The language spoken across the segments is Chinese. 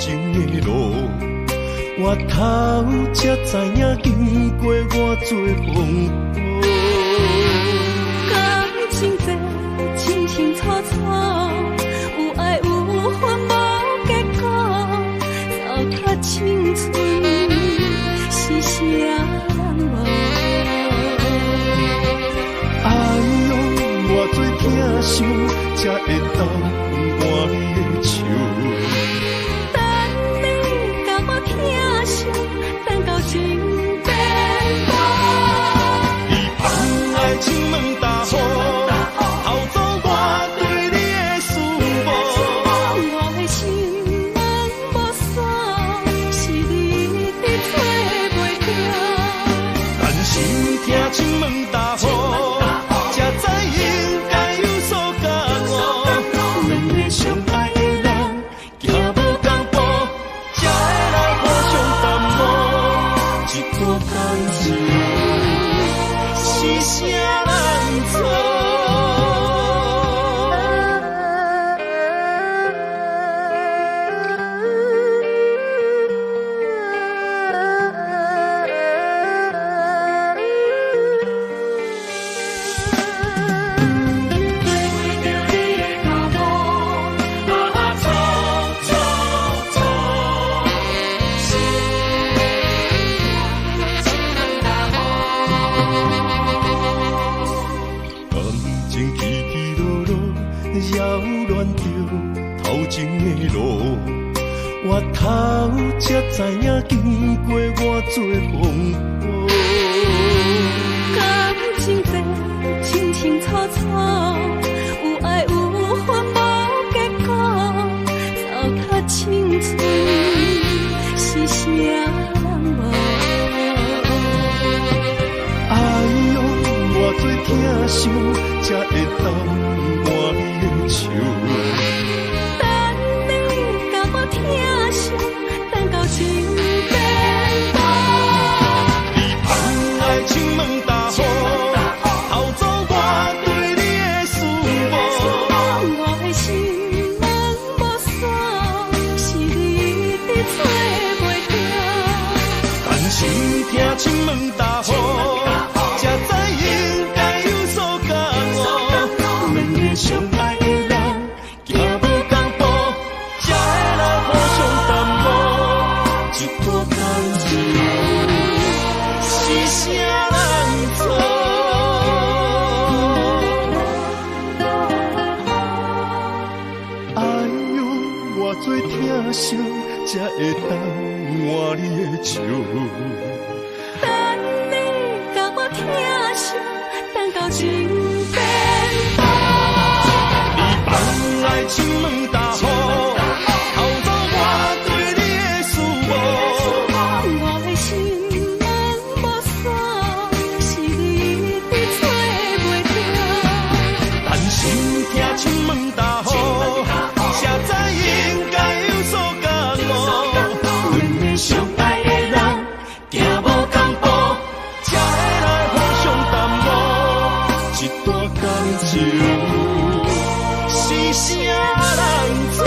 情的路，我头才知影经过偌多风波。感情这清清楚楚，有爱有恨无结果，糟蹋青春是啥人无？哎呦，偌多疼惜，才会当换你的手。等你甲我疼惜，等到情变薄。你放爱情门大雨，偷走我对你的思慕。我的心门无锁，是你伫找袂着。但是听情门大雨，才知应该有所感悟。两个相爱的人，行无同步，才会来互相淡薄。一段感情是啥人错？感情起起落落，扰乱着头前的路。我头才知影经过偌多风波。感情这清清楚楚，有爱有恨无结果，糟蹋青春是啥人无？哎呦，偌多疼惜，才会当换你的手。等你甲我疼惜，等到情变薄。你放爱情门大雨，偷走我对你的思慕。我的心门无锁，是你伫找袂着。但是听情门大雨，才知应该有所感悟。两个相爱的人，行无同步，才会来互相淡薄。一段感情是啥人错？哎呦，偌多疼惜，才会当换你的手。等你甲我疼惜，等到情变薄。你放爱情门大雨，偷走我对你的思慕。我的心门无锁，是你伫找袂着。但是听情门大雨，才知应该有所感悟。两个相爱的人，行无同步，才会来互相淡薄。一段感情是啥人错？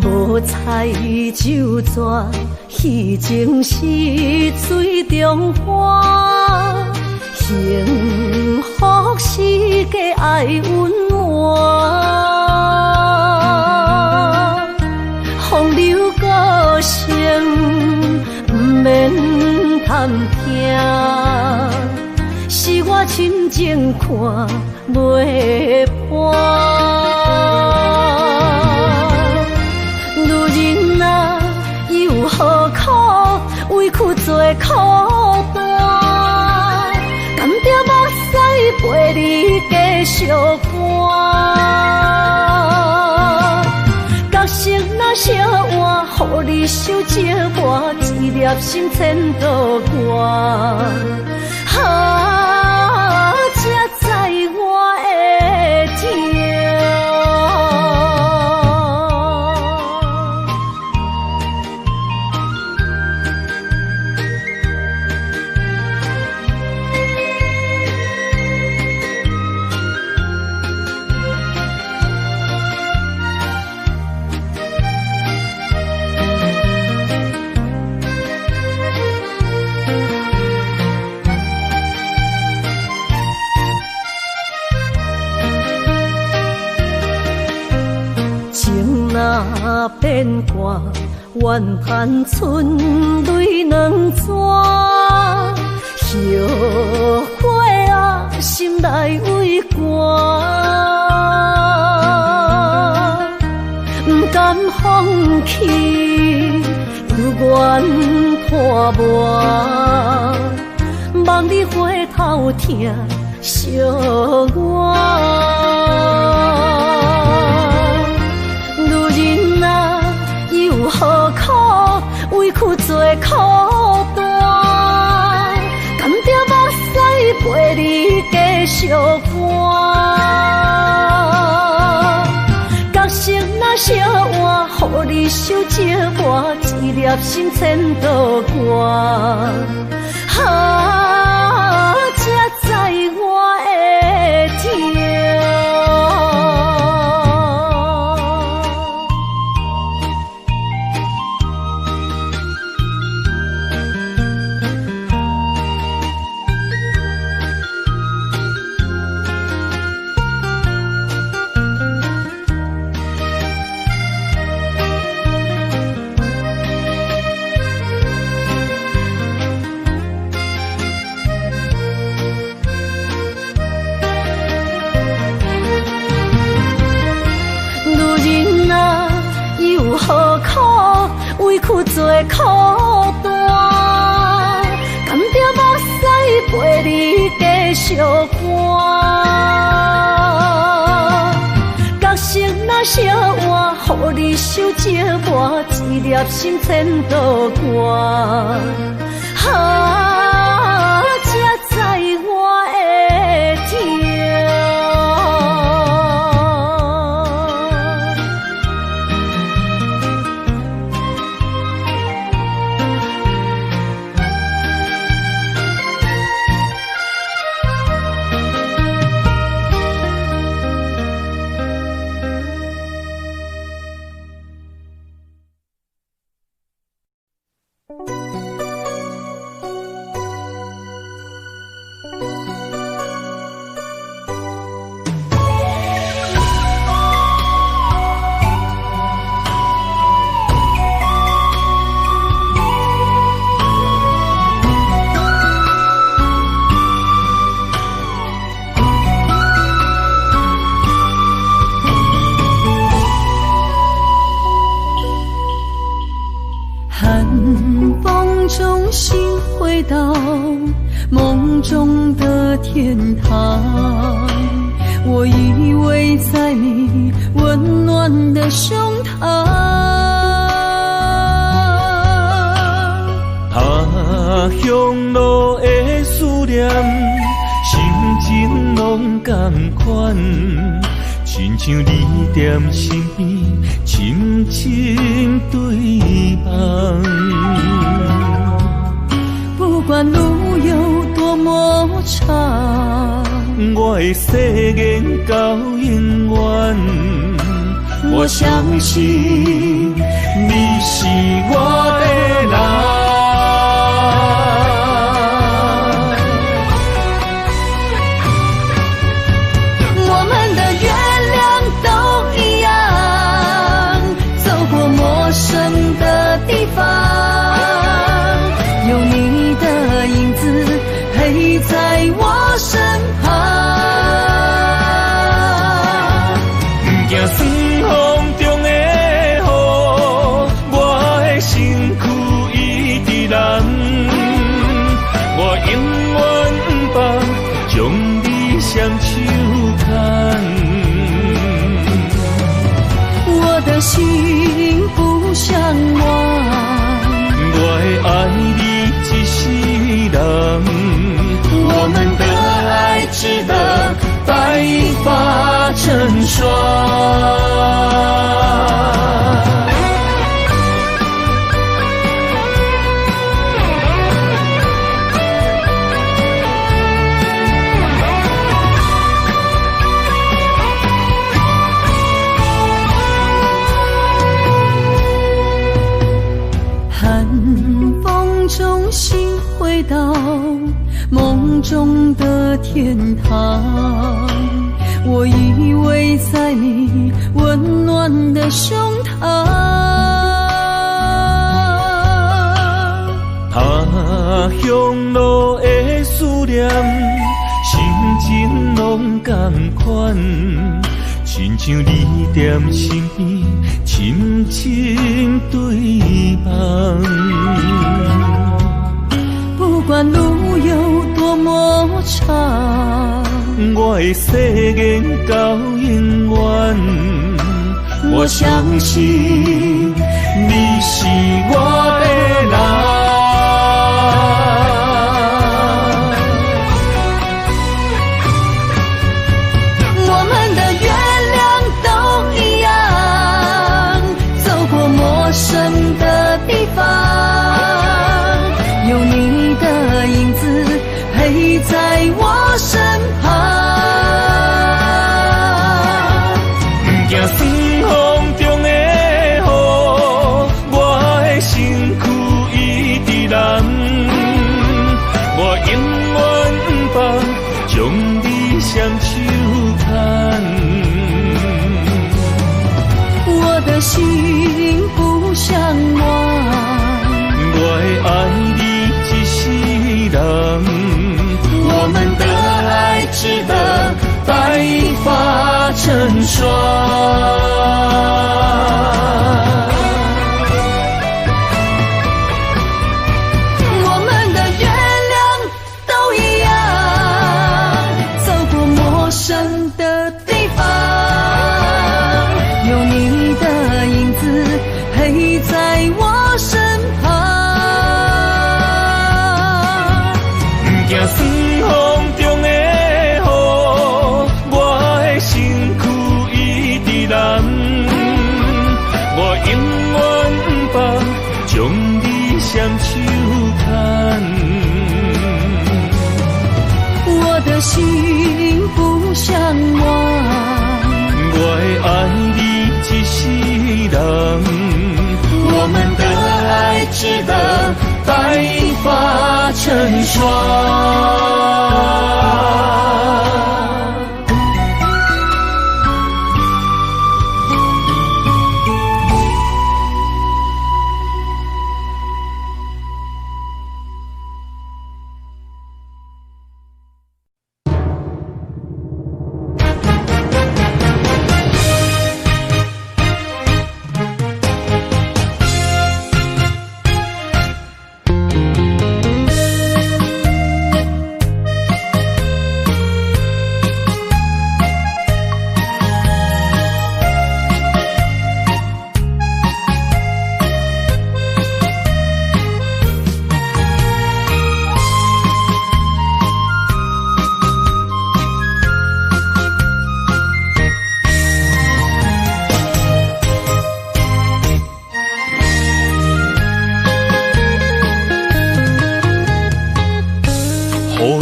无彩酒泉，戏情是水中花。幸福是假爱温暖，风流歌声不免贪听，是我深情看袂破。相伴。角色若写换，予你受折磨，一粒心千度歌。才知我的痛。若变卦，怨叹春泪两逝。后悔啊，心内为寒，不甘放弃，有缘破磨，望你回头听惜我。何苦委屈做苦担？甘着目屎陪你继续看。角色若写换，予你受折磨，一粒心千度歌。才知我的痛。何苦委屈做苦担？甘着目屎陪你继续看。角色若写换，予你受折磨，一粒心千度歌。才知我的痛。回到梦中的天堂，我依偎在你温暖的胸膛。他乡路的思念，心情拢同款，亲像你踮身边，深深对望。不管路有多么长，我的誓言到永远。我相信你是我的人。我们的月亮都一样，走过陌生的地方，有你的影子陪在我身旁。不惊酸风中的雨，我的身躯一直蓝。我永远不放，将你双手牵。的心不相忘。我会爱你一世人，我们的爱值得白发成霜。中心回到梦中的天堂，我依偎在你温暖的胸膛。他乡路的思念，心情拢同款，亲像你踮身边，深深对望。不管路有多么长，我会誓言到永远。我相信你是我的人。我们的月亮都一样，走过陌生的地方，有你的影子陪在我身旁。行酸风中的雨，我的身躯一直蓝。我永远不放，将你双手牵。我的心不相忘，我会爱你一世人，我们的爱值得白发成霜。我们的月亮都一样，走过陌生的地方，有你的影子陪在我身旁。行酸风中的雨，我的身躯一直蓝。我永远不放，将你双手牵。我的心不相忘，我会爱你一世人，我们的爱值得白发成霜。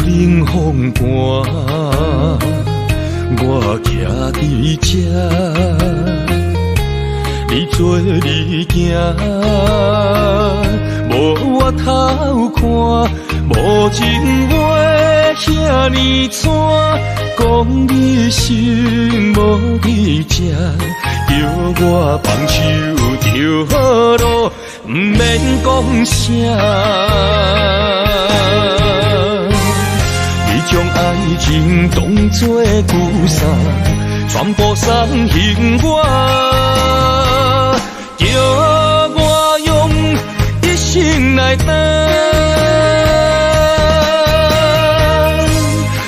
雨冷风寒，我徛伫这，你做你行，无我头看，无情话遐尼惨，讲你心无去吃，叫我放手就好咯，不免讲啥。将爱情当作旧衫，全部送还我，叫我用一生来等，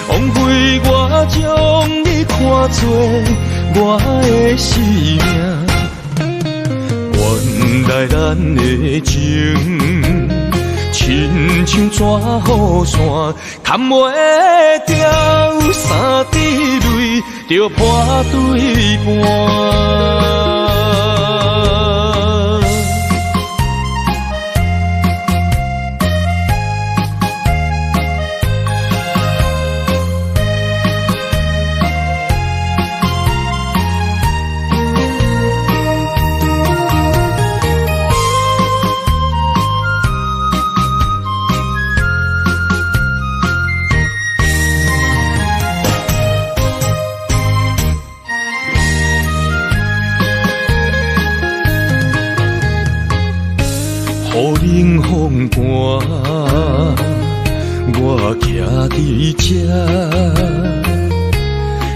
枉费我将你看作我的生命。原来咱的情，亲像纸雨伞，牵袂掉三滴泪，就破对半。雨冷风寒，我徛伫这，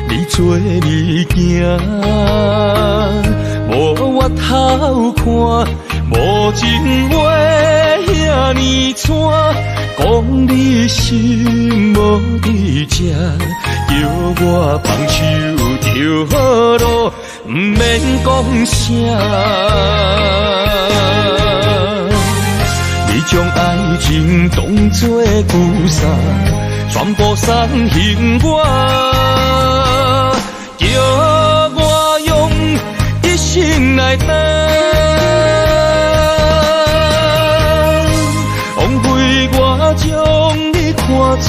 你做你行，无我头看，无情话遐尼惨，讲你心无伫这，叫我放手就好咯，毋免讲啥。你将爱情当作旧衫，全部送还我，叫我用一生来等，枉费我将你看作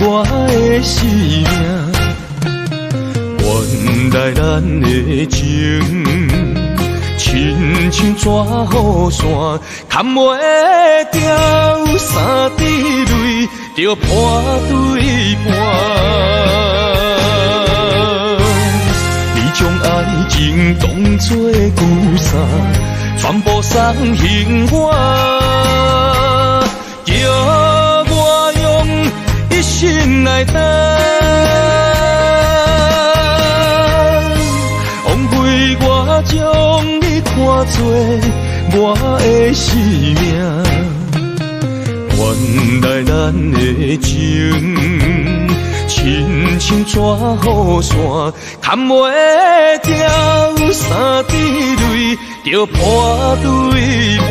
我的生命。原来咱的情，亲像纸雨伞，牵袂掉三滴泪，就破对半。你将爱情当作旧衫，全部送还我，叫我用一生来等，枉费我将你看作我的生命。原来咱的情，亲像纸雨伞，牵袂掉三滴泪，就破对半。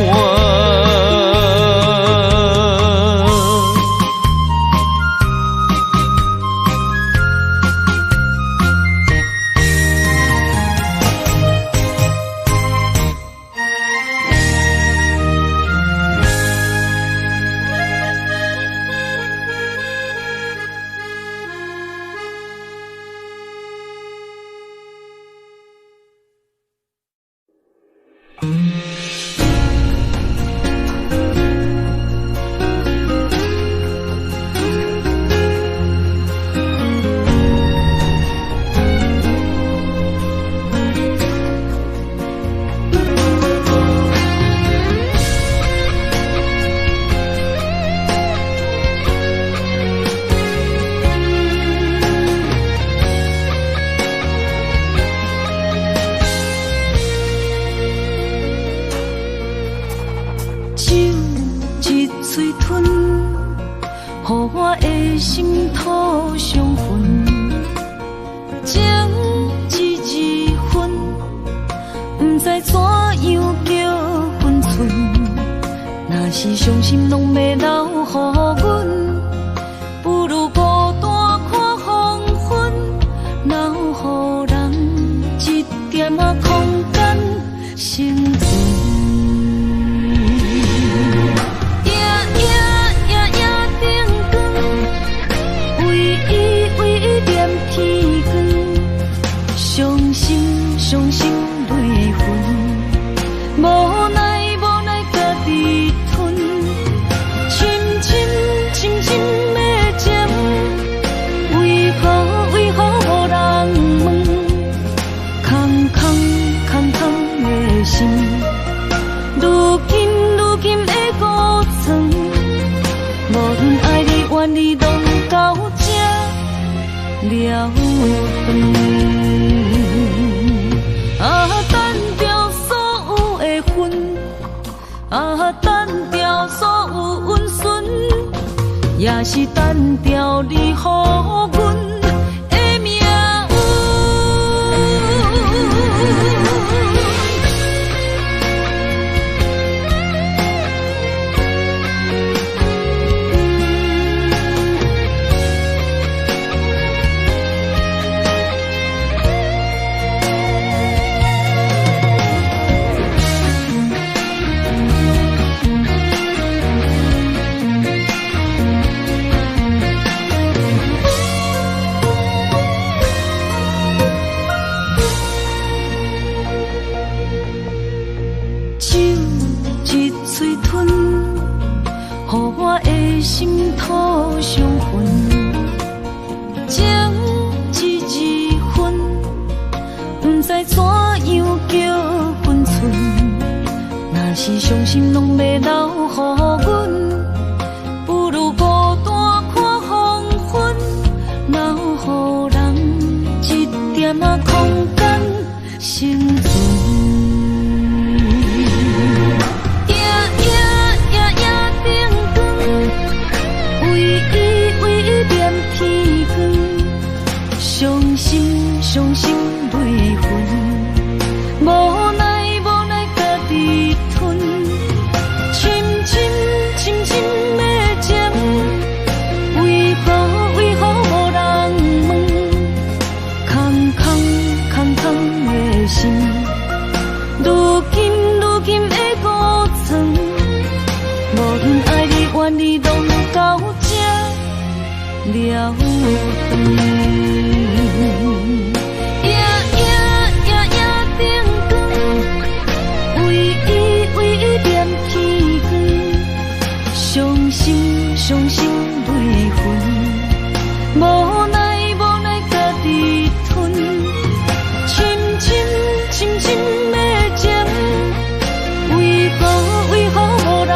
等着所有的恨，不知怎样叫分寸。若是伤心，拢要留予阮，不如孤单看黄昏，留予人一点仔空间生存。伤心泪痕，无奈家己吞，深深的情，为何无人问？空的心，如今的孤床，无论爱你怨你，拢到这了断。伤心泪痕，无奈家己吞，深深的情，为何无人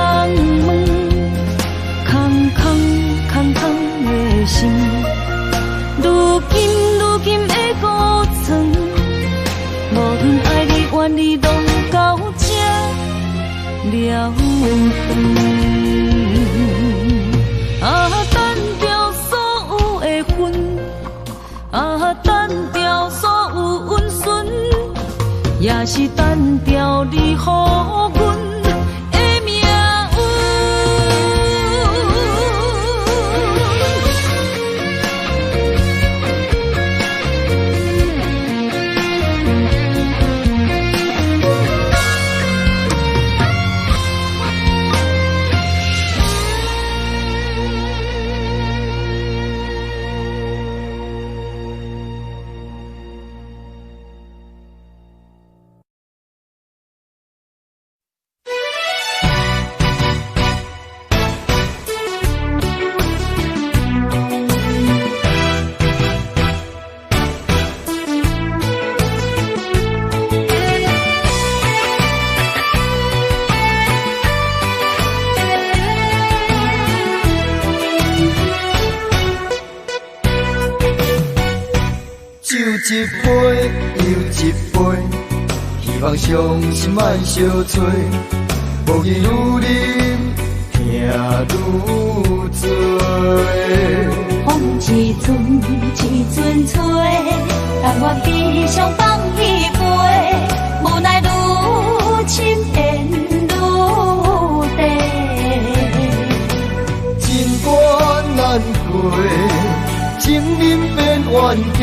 问？空的心，如今的孤床，无论爱你怨你，拢到这了断。单调所有的恨，单调所有温顺，也是单调你予阮的命运。一杯又一杯，希望伤心莫相催。无语愈啉，痛愈多。风一阵一阵吹，但我悲伤放一杯，无奈愈深变愈低。真关难过，情人变冤家。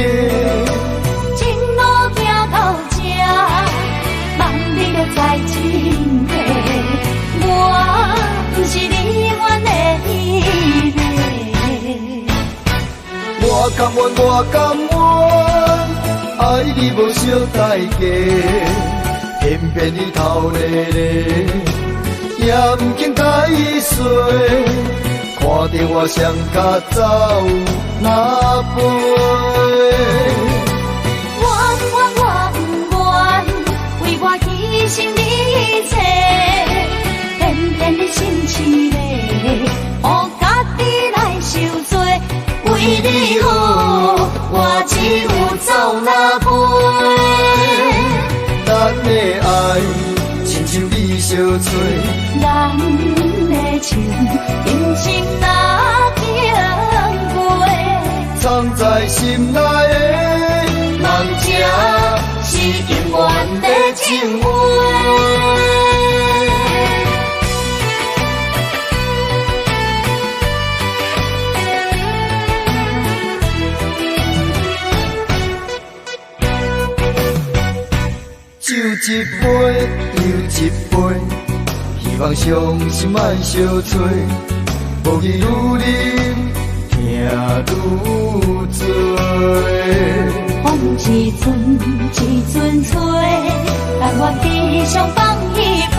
在真地，我不是你愿的迄个。我甘愿，爱你无小代价，偏偏你头咧咧，也不肯解释，看着我双脚走哪飞。牺牲你一切，偏偏你心凄厉，予家己来受罪。为你好，我只有走哪飞？咱的爱亲像你相催，咱的情用心哪经过，藏在心内的梦者。是永远的情话。酒一杯又一杯，希望伤心莫相催。无语愈啉，痛愈多。风一阵一阵吹，但我悲伤放一杯，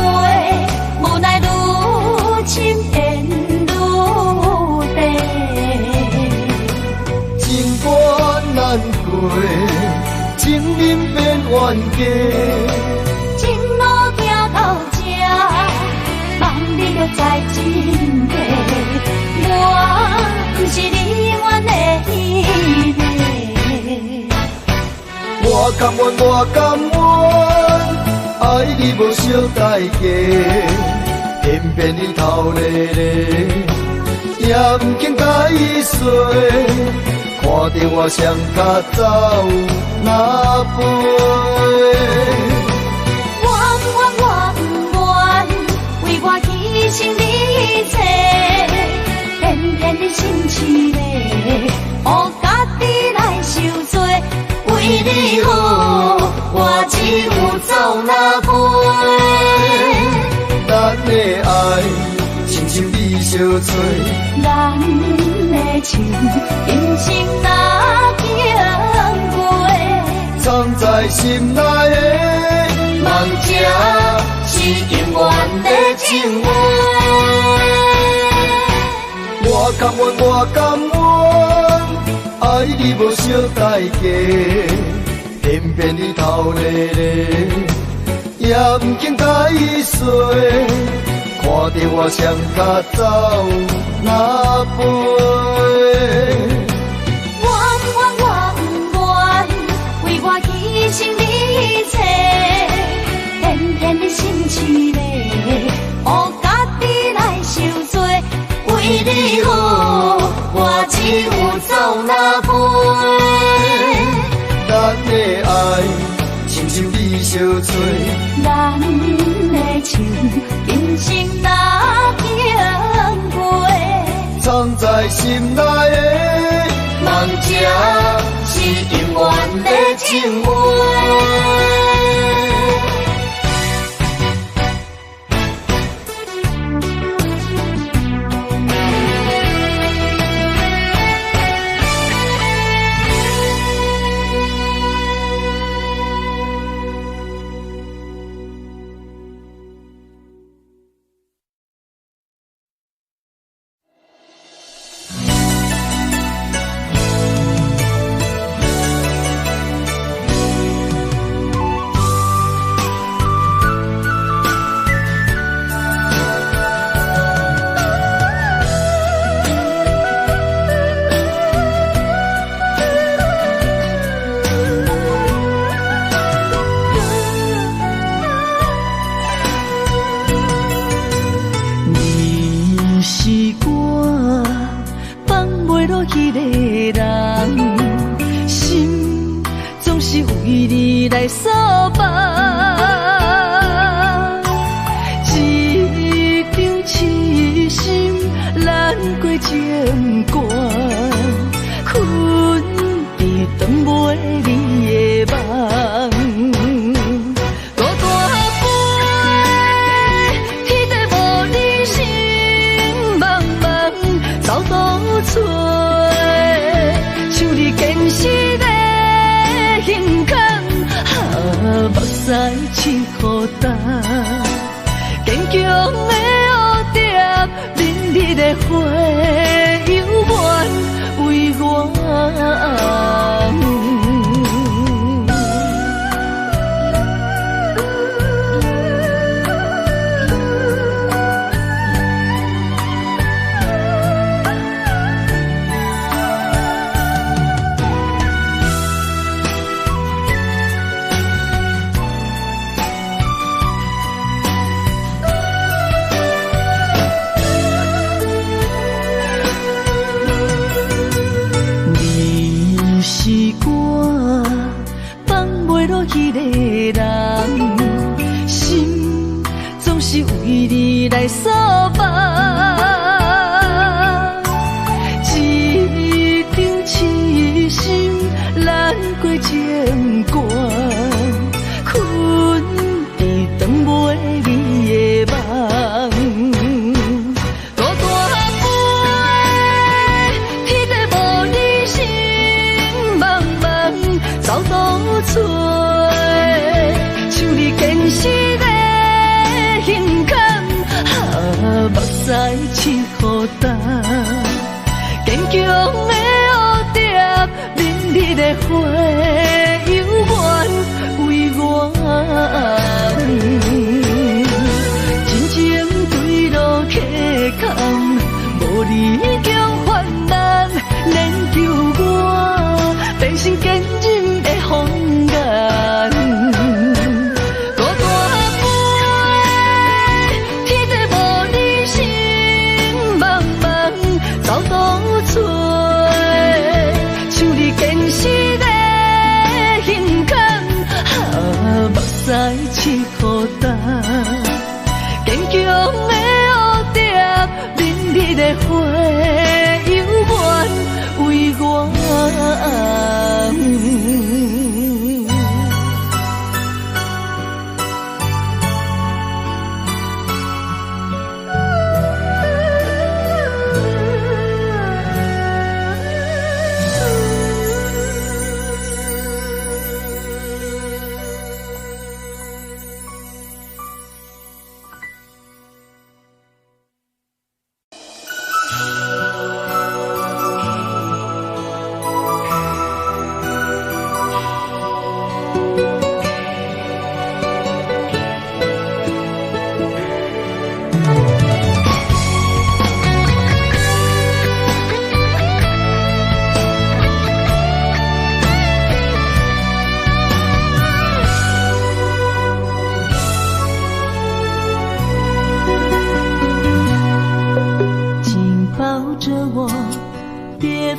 无奈愈深变愈低。情关难过，情人变冤家。一路行到这，望你就知真谛。我不是你愿的迄个。我甘愿，我甘愿，爱你无小代价，偏偏你头咧咧，也不肯解说。看着我双脚走哪飞？我不愿，为我牺牲你一切，偏偏你心痴咧，予家己来受罪。为你好，我只有走哪飞？咱的爱，亲像你相做。咱的情，人生若经过，藏在心内的梦，这是永远的情话。我甘愿，我甘愿，爱你无小代价，偏偏你头咧咧，也不肯解说。看着我双脚走哪飞？我不愿，为我牺牲你一切，偏偏你心痴咧，予家己来受罪。为你好，我只有走哪飞？咱的爱，亲像你相做。咱的情，人生若经过，藏在心内的梦，这是永远的情话。在在试孤单，坚强的蝴蝶，明日的花，犹原为我。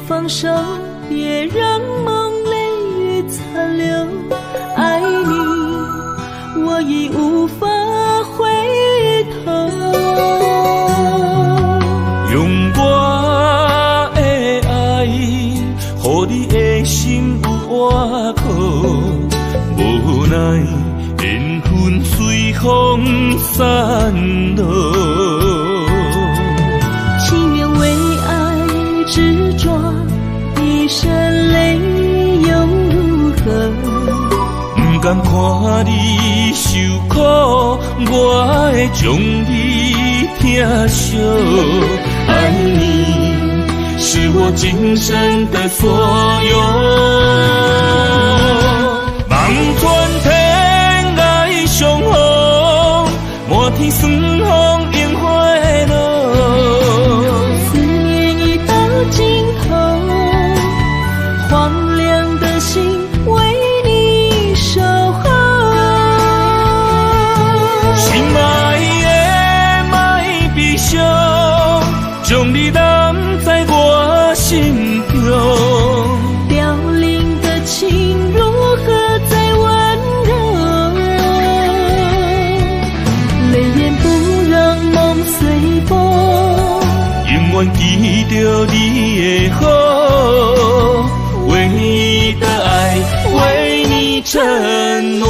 放手，别让梦泪雨残留。爱你，我已无法回头。用我的爱，予你的心有活口。无奈缘分随风散落。执着一身泪又如何？不甘看你受苦，我会将你疼惜。爱你是我今生的所有。望穿天涯相逢，莫天霜风映花落。尽头，荒凉的心为你守候。心爱的莫悲伤，将你揽在我心中。凋零的情如何再温柔？泪眼不让梦随风。永远记着你的好，唯一的爱为你承诺。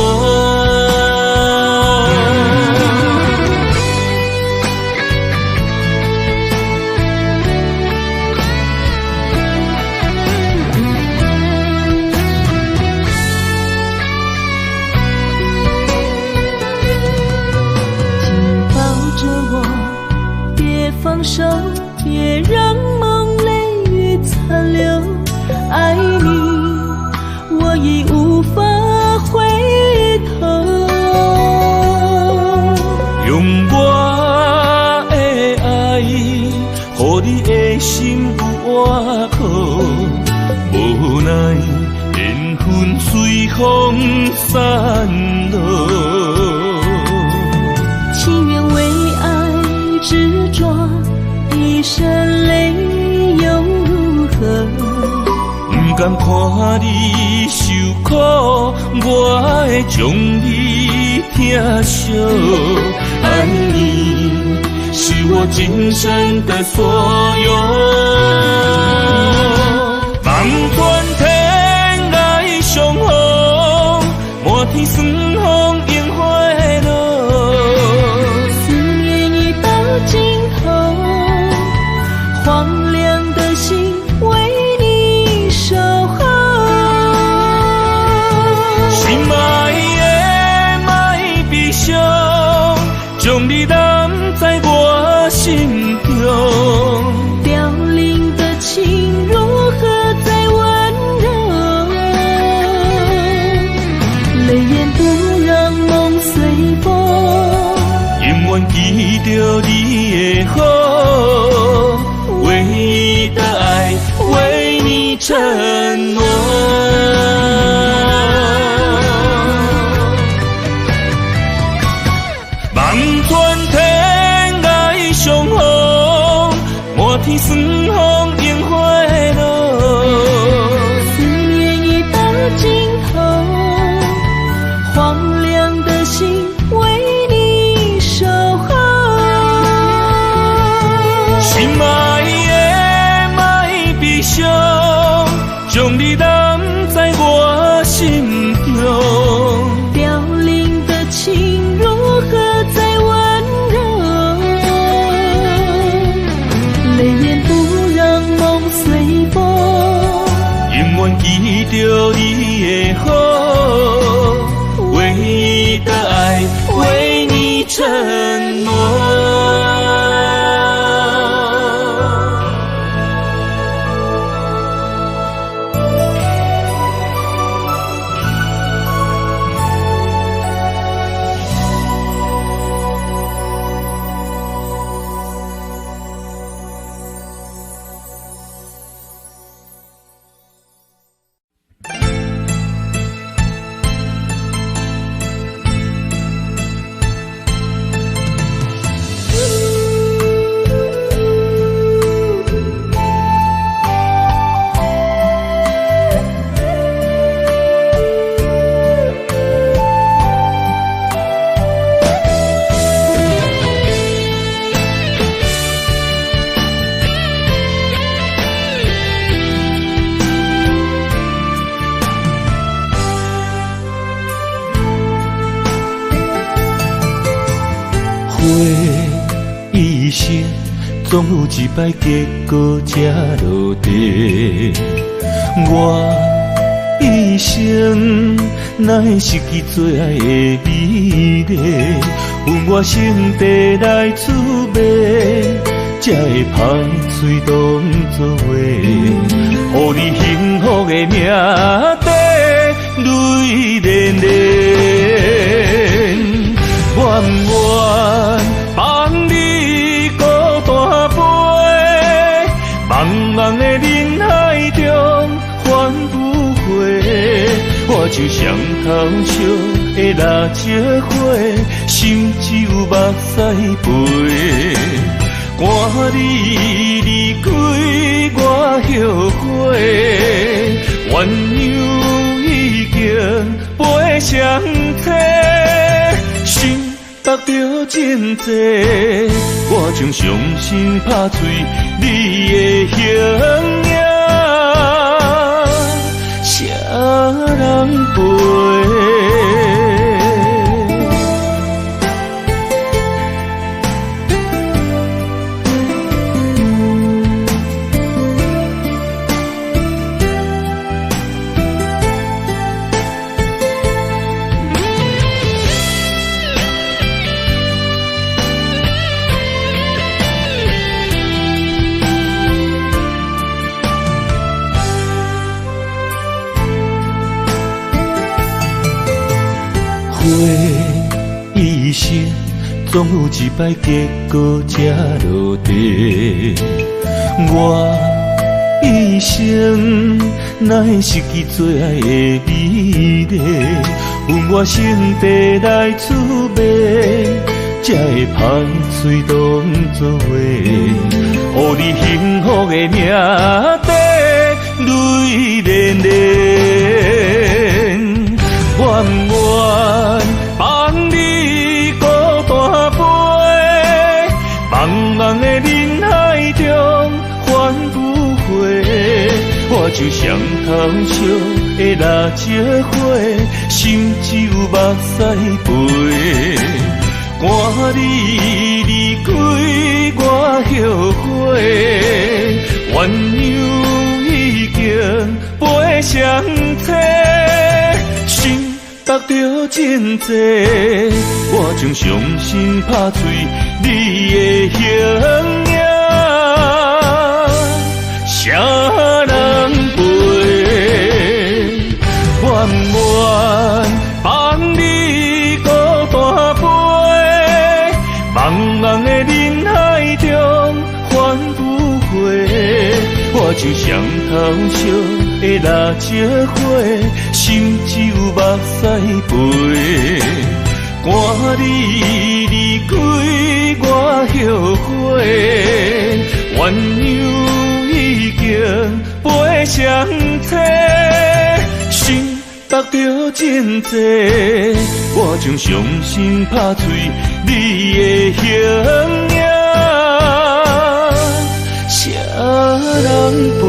紧抱着我，别放手。别让梦泪雨残留，爱你，我已无法回头。用我的爱，予你的心有活口。无奈缘分随风散落。情愿为爱执着。一身泪又如何？不甘看你受苦，我会将你疼惜。爱你是我今生的所有。望穿天涯相逢，莫天霜风映花落。思念已到尽头。荒凉的心为你守候。心爱的莫悲伤，将你揽在我心中。凋零的情如何再温柔？泪眼不让梦随风。永远记着你的好，唯一的爱为你承诺。望穿天涯相逢，莫天霜风映花落。思念已到尽头，荒凉的心为你守候。心爱的，莫悲伤，将你揽在我心中。凋零的情如何再温柔？泪眼不让梦随风，永远记着你的好，唯一的爱为你承诺。一生总有一摆结果才落地，我一生哪会失去最爱的美丽？有我心地来滋味，才会歹嘴当作话，予你幸福的命地泪连连，愿不愿放你孤单飞，茫茫的人海中返不回。我就像头烧的蜡烛火，心只有目屎飞。赶你离开我后悔，鸳鸯已经飞上天，心得着真多，我将伤心拍碎你的形影，谁人陪？一生总有一摆结果才落地，我一生哪会失去最爱的美丽？有我心地来滋味，才会歹嘴当作话，予你幸福的命地泪连连，愿不愿放你孤单飞，茫茫的人海中返不回。我就像头烧的蜡烛火，心只有目屎飞。赶你离开我后悔，鸳鸯已经飞上天，心得着真多，我将伤心拍碎你的形影，谁人陪？愿不愿放你孤单飞，茫茫的人海中返不回。我就像头烧的蜡烛火，心只有目屎飞。赶你离开我后悔，鸳鸯已经飞上天，心得得到真多，我将伤心拍碎你的形影，谁人陪？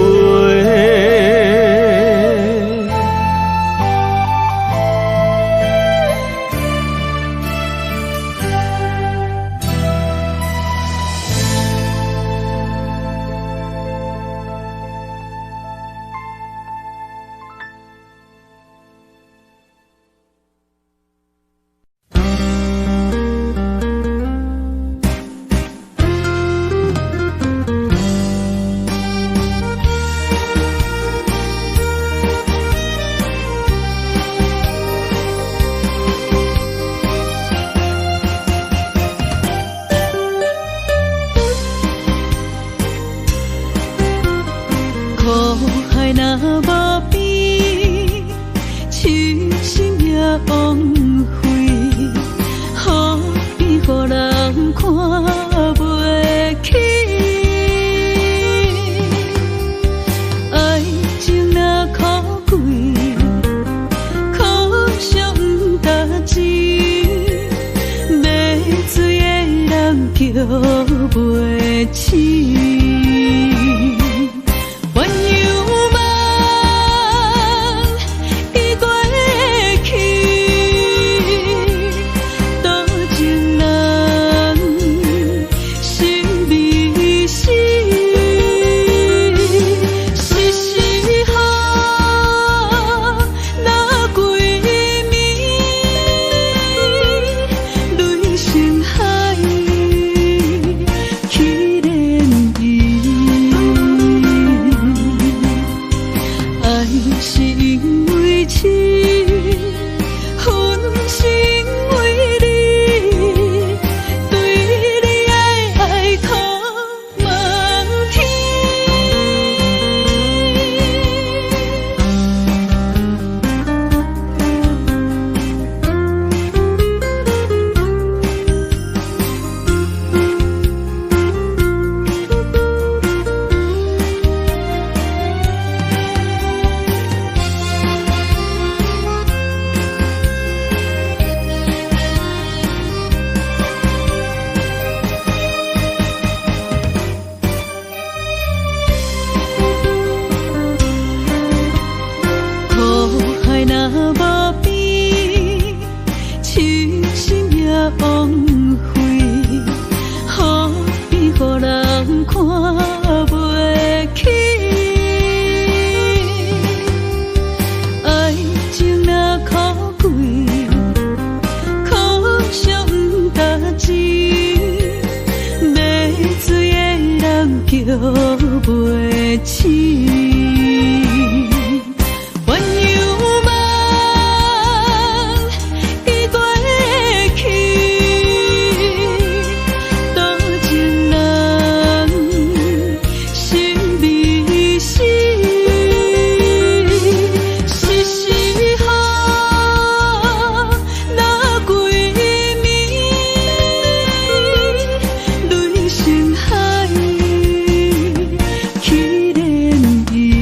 去连伊。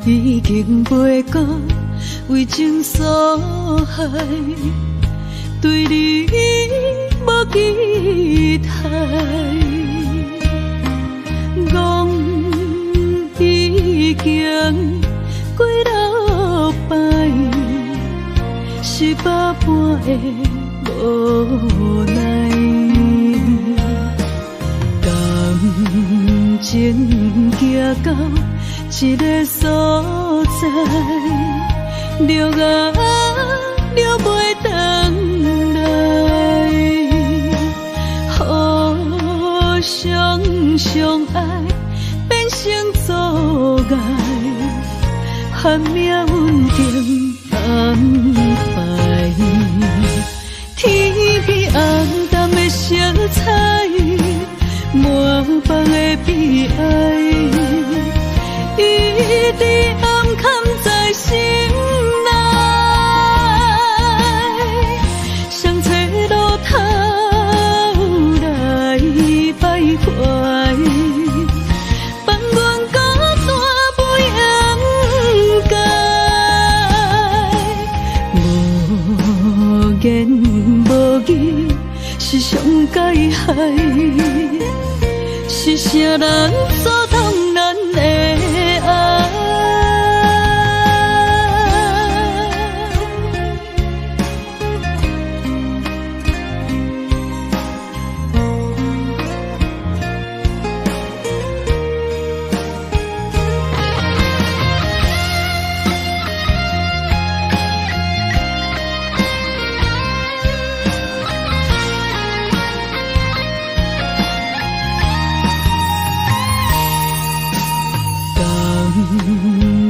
已经袂到为情所害，对你无期待。讲已经过6摆，是百般的无奈。感情行到一个所在，了啊了袂回来，互相相爱变成阻碍，喊命运定安排。天边红淡的色彩，满房的悲哀，一直暗藏在心内，想找路头来徘徊，放阮孤单不应该，无言无语是上解害。是啥人阻挡咱的爱？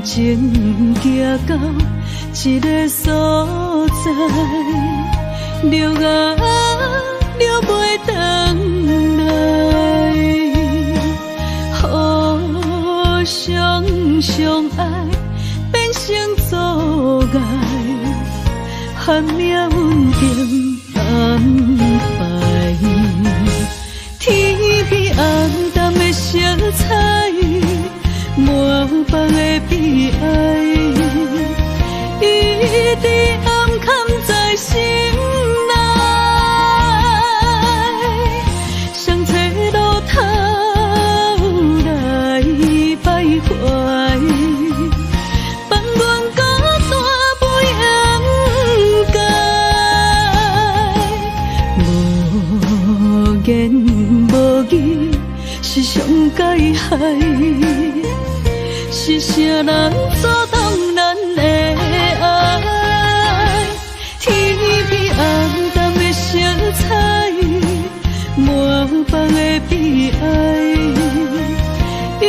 情行到一个所在，了啊了袂回来，互相相爱变成阻碍，喊命运定安排。天边红淡的色彩，满房的悲哀，一直暗藏在心内，想找路头来徘徊，放阮孤单不应该，无言无语是上解害。是啥人阻挡咱的爱？天边红淡的色彩，满房的悲哀，一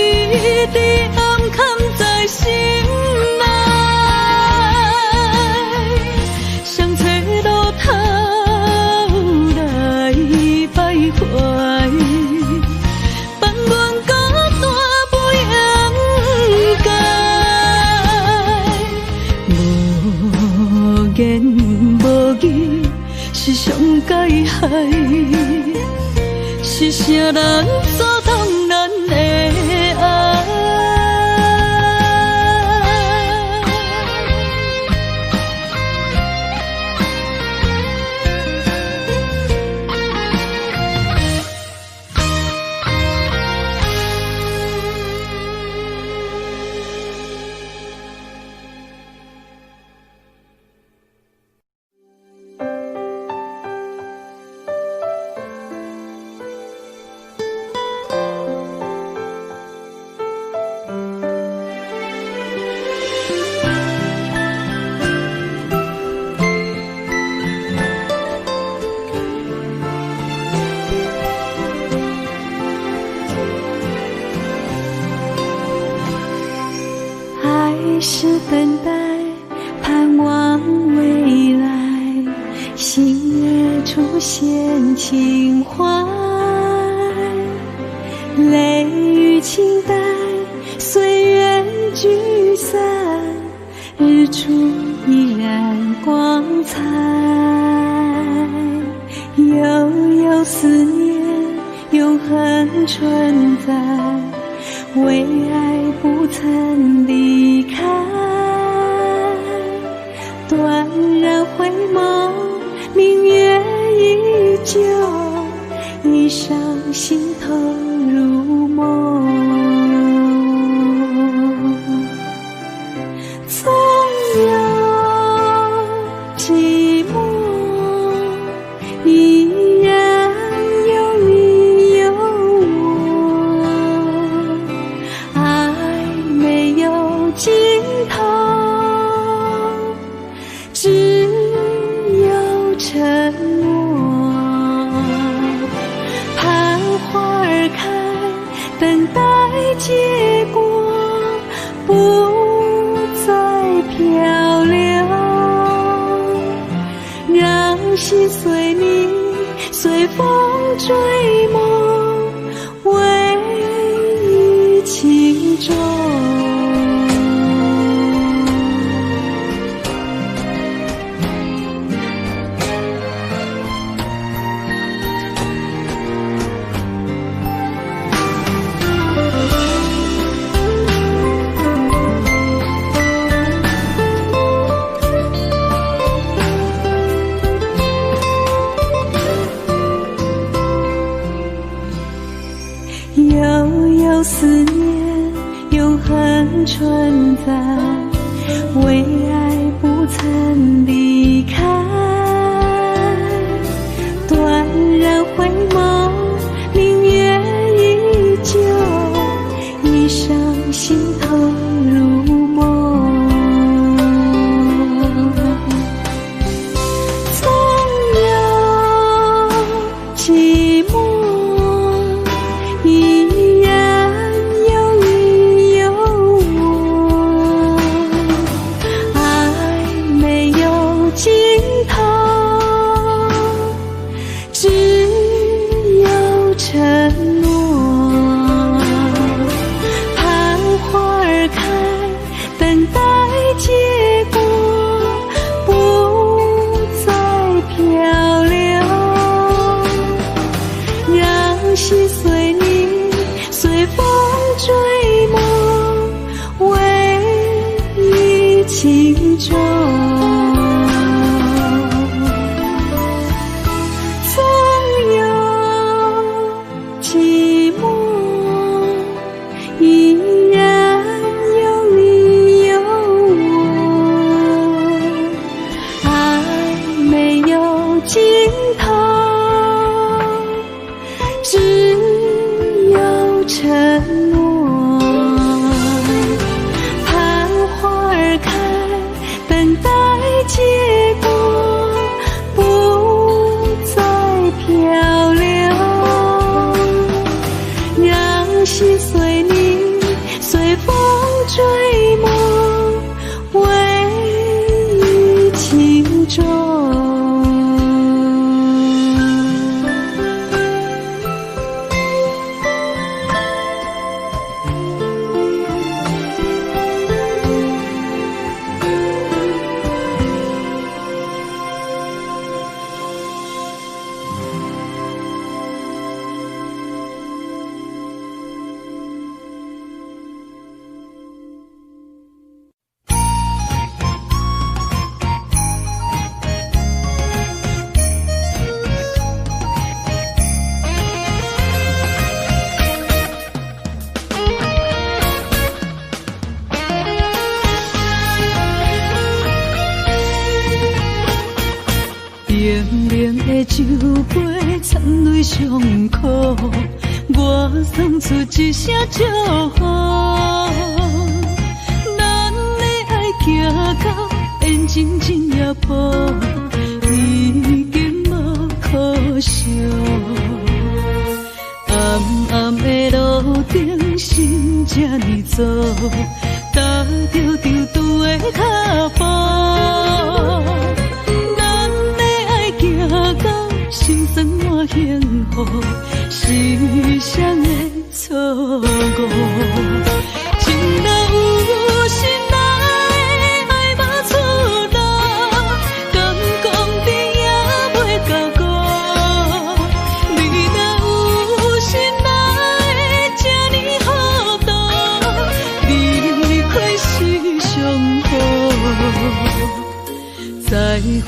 直暗藏在心内，想找路头来徘徊。是上解害，是啥人阻挡咱的爱？是等待，盼望未来，心儿出现情怀，泪与情带，岁月聚散，日出依然光彩，悠悠思念，永恒存在，为爱不曾离开。心头如梦。总有寂寞，依然有你有我，爱没有尽头，只有沉默。盼花儿开，等待结果，不再漂流，让心随你，随风追梦，唯一情衷。悠悠思念，永恒存在，为爱不曾离开。断然回眸，明月依旧，一生心头如梦。总有寂寞，依然有你有我，爱没有尽头，只有承诺。盼花儿开，等待结果，不再漂流，让心随你，随风追梦，唯一情衷。总有寂寞，依然有你有我，爱没有尽头，只有承诺。盼花儿开，等待结果，不再漂流，让心随你，随风追梦，唯一情衷。冷冷的酒杯掺泪伤苦，我送出一声祝福。咱的爱行到缘尽天涯坡，已经无可惜。暗暗的路顶，心这呢走，踏着长途的脚步。心酸满幸福，是谁的错误？情若有心来，爱无出路，敢讲甜也袂到果。你若有心来，这呢好多，离开是上好。再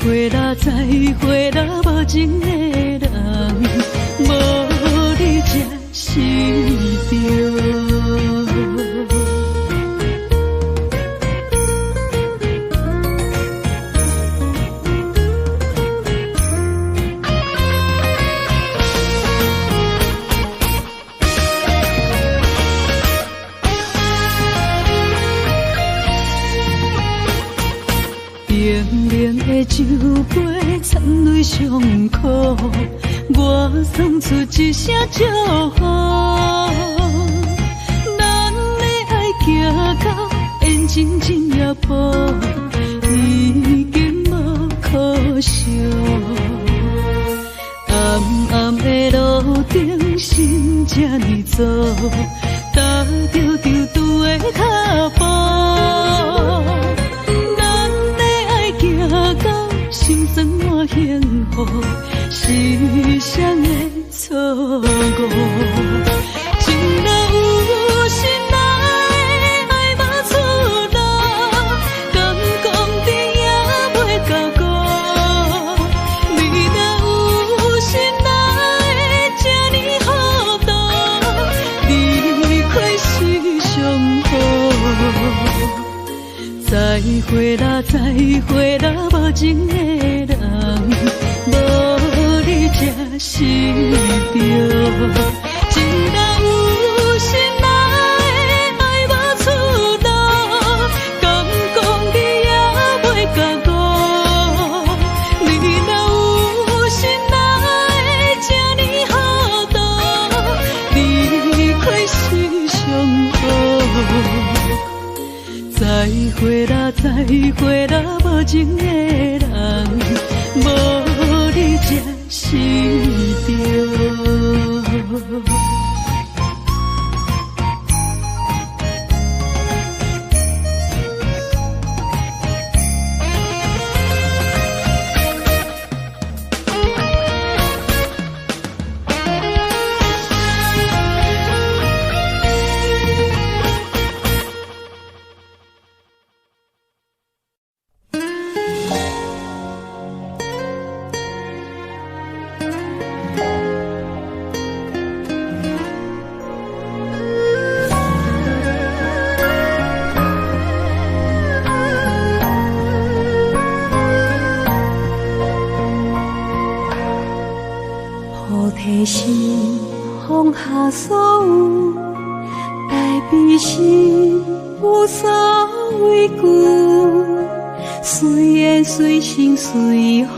会啦，再会啦，无情的人，无你这的酒杯掺泪伤苦，我送出一声祝福。咱的爱行到缘尽一夜步，已经无可惜。暗暗的路顶，心这呢走，踏着丢丢的脚步。咱的爱行到心酸满幸福，是谁的错误？情若有心爱，爱无出路，敢讲你也袂到顾。你若有心爱，这呢好多，离开是上好。再会啦，再会啦，无情的人，无你才是对。情若有心爱，爱无出路，敢讲你也袂到顾。你若有心爱，这呢好多，离开是上好。再会啦，再会啦，无情的人，无你才是对。菩提心放下所有，大悲心无所畏惧，随缘随心随风，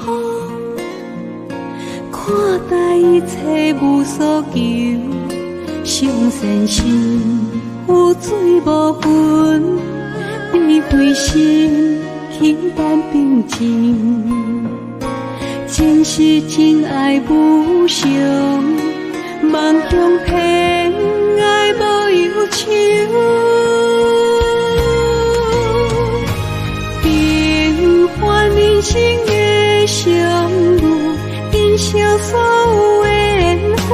看待一切无所求，上善心有水无分，智慧心轻淡平静。真是真爱无常，梦乡偏爱无忧愁。平凡人生的相遇，珍惜所有的缘分。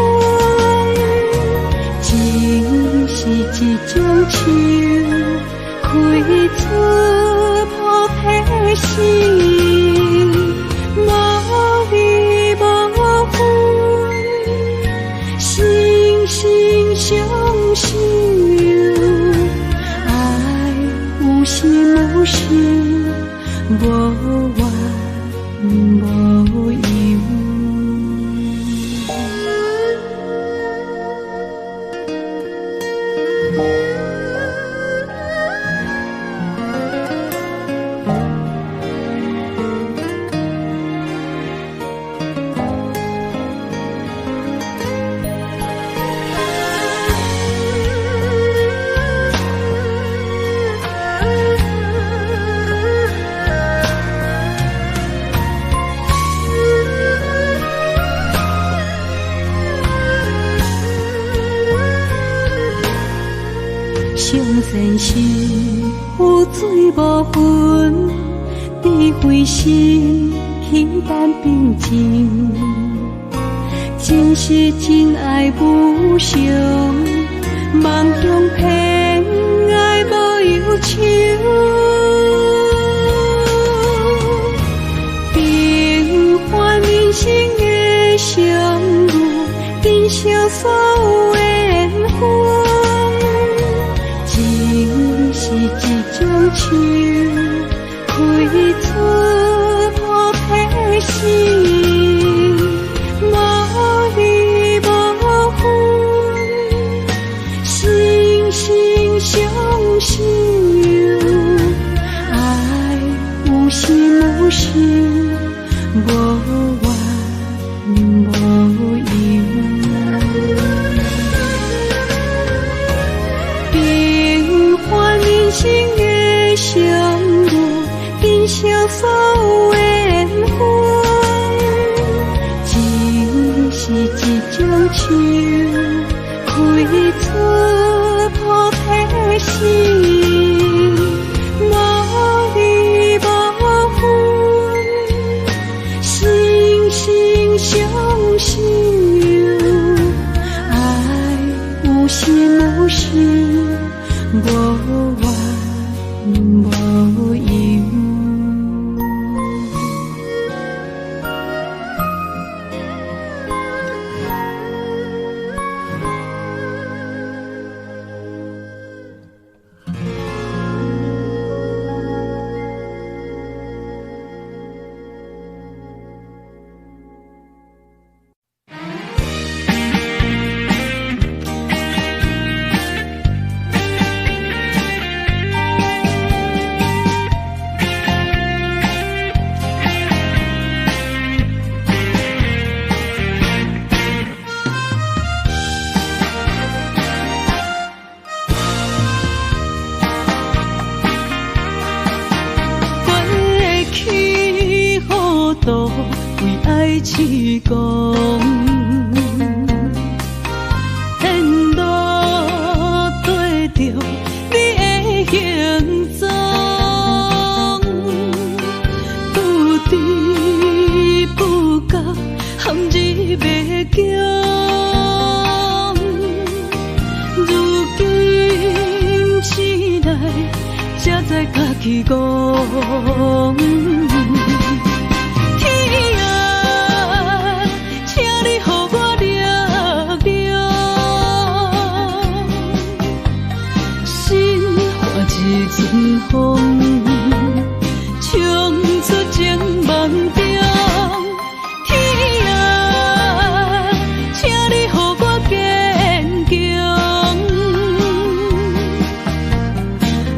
情是一种树，开出菩提心。相守，爱有心无事，无怨无尤。上善心有水无分，智慧心轻淡平静。真是真爱无常，梦乡偏爱无忧愁。平凡人生的相遇，珍惜所有的缘分。是一种树，开出菩提心，无离无分，心心相守，爱有心无事。手开出菩提心，无离无分，心心相惜，爱有心无事，无怨无尤。为爱痴狂，沿路跟着你的行踪，不知不觉陷入迷宫。如今醒来，才知家己戆。春风冲出情梦中，天啊，请你予我坚强，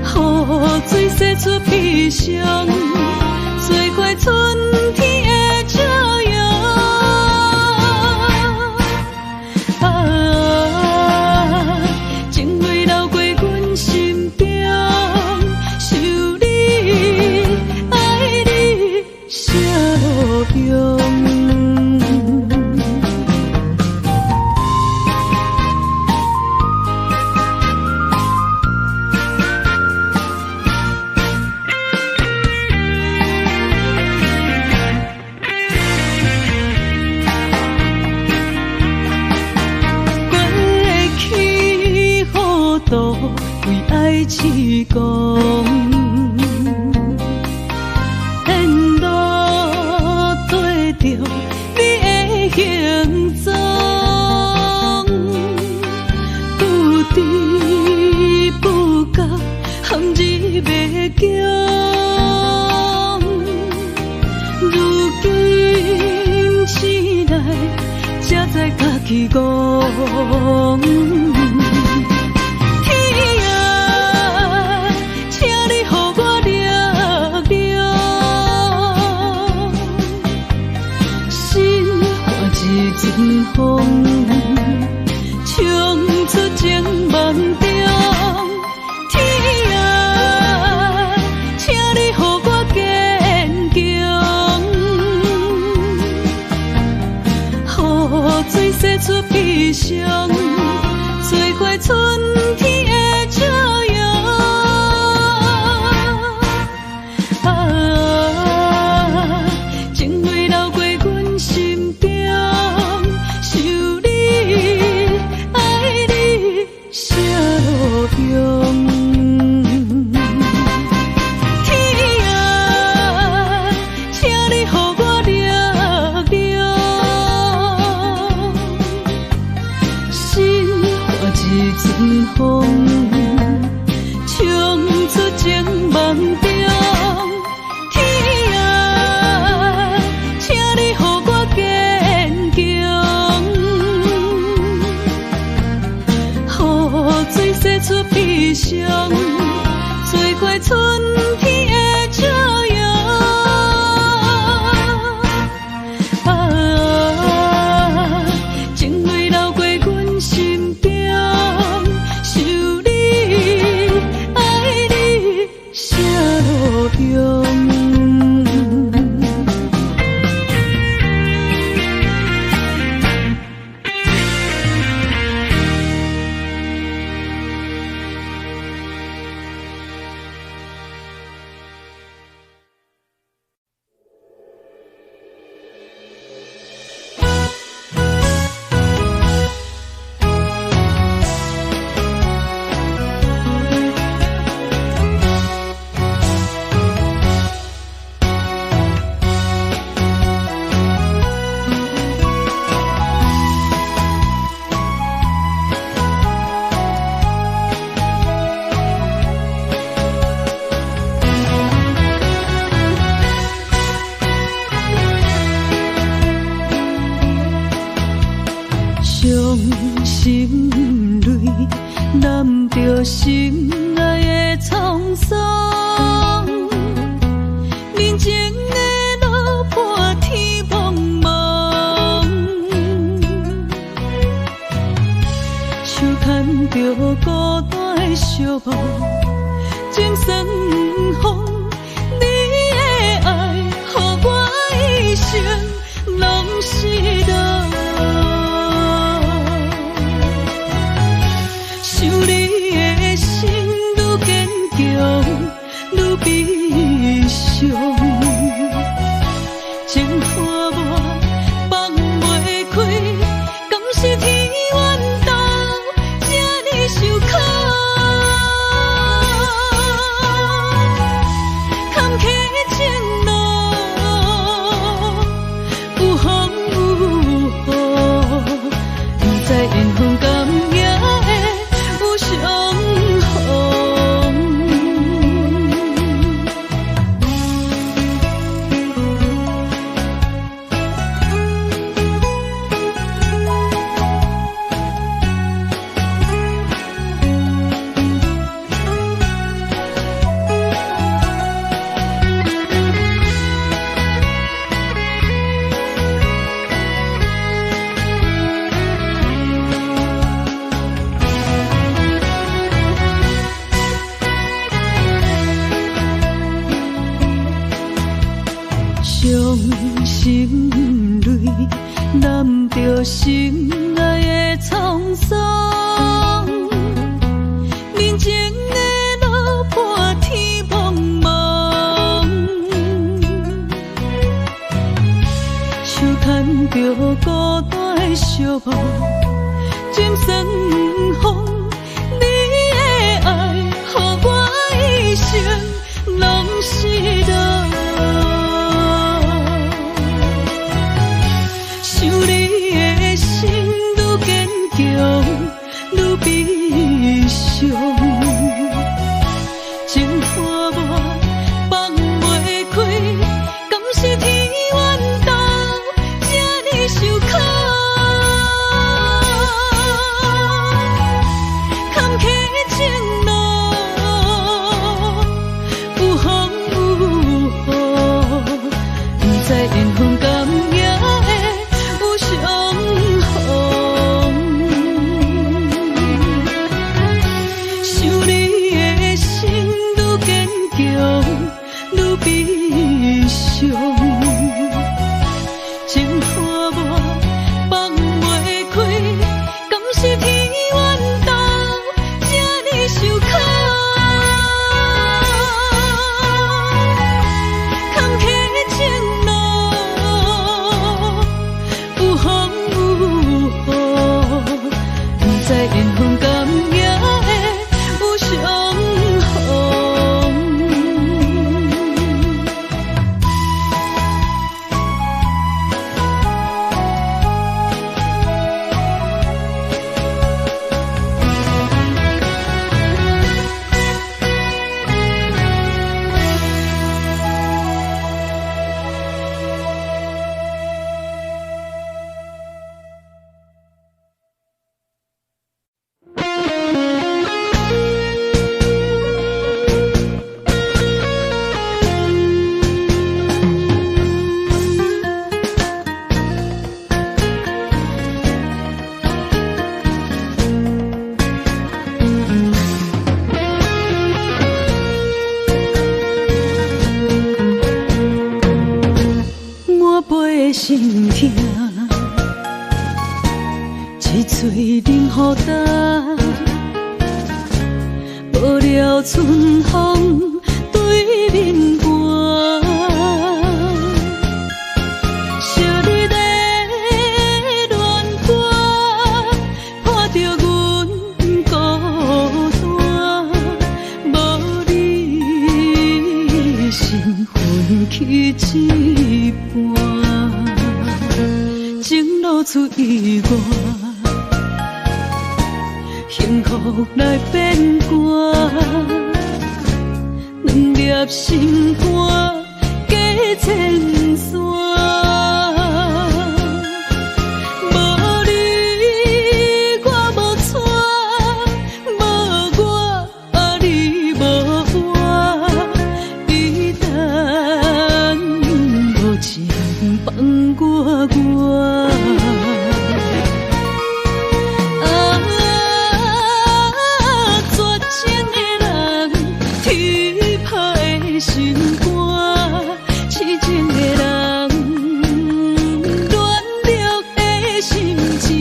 雨水洗出悲伤，做过春天的朝阳。情泪流过阮心中。为爱痴狂，沿路跟着你的行踪，不知不觉陷入迷宫。如今醒来，才知家己戆。春风冲出情梦中，天啊，请你予我坚强，雨水洗出悲伤，做过春天的朝阳。情泪流过阮心中。春风冲出情梦中，天啊，请你予我坚强，雨水洗出悲伤，做过春天的朝阳。情泪流过阮心中。寂寞，情酸风，你的爱，予我一生拢是落。想你的心愈坚强，愈悲伤，情看我放袂开，敢是天怨斗，这呢受苦。坎坷情路，有风有雨，不知缘分甘也会有相逢。伤心泪，揽着心爱的沧桑，人情的路伴天茫茫，手牵着孤单的寂寞，情酸风，你的爱，予我一生拢是落。想你的心愈坚强，愈悲伤，情看我放袂开，敢是天怨斗，这呢受苦。坎坷情路，有风有雨，不知缘分甘也会有相逢。想你的心愈坚强，愈悲伤，情看我放袂开，敢是天怨斗，这呢受苦。坎坷情路，有风有雨，不知缘分甘也会有相逢。满杯的心痛，一嘴冷雨干，无了春风对面寒。惜你的恋歌，伴着阮孤单，无你心分去一半，情路出意外。幸福来变卦，两粒心肝加千山。无你我无带，无我你无我，一旦无情放我。绝情的心肝，痴情的人乱了的心情。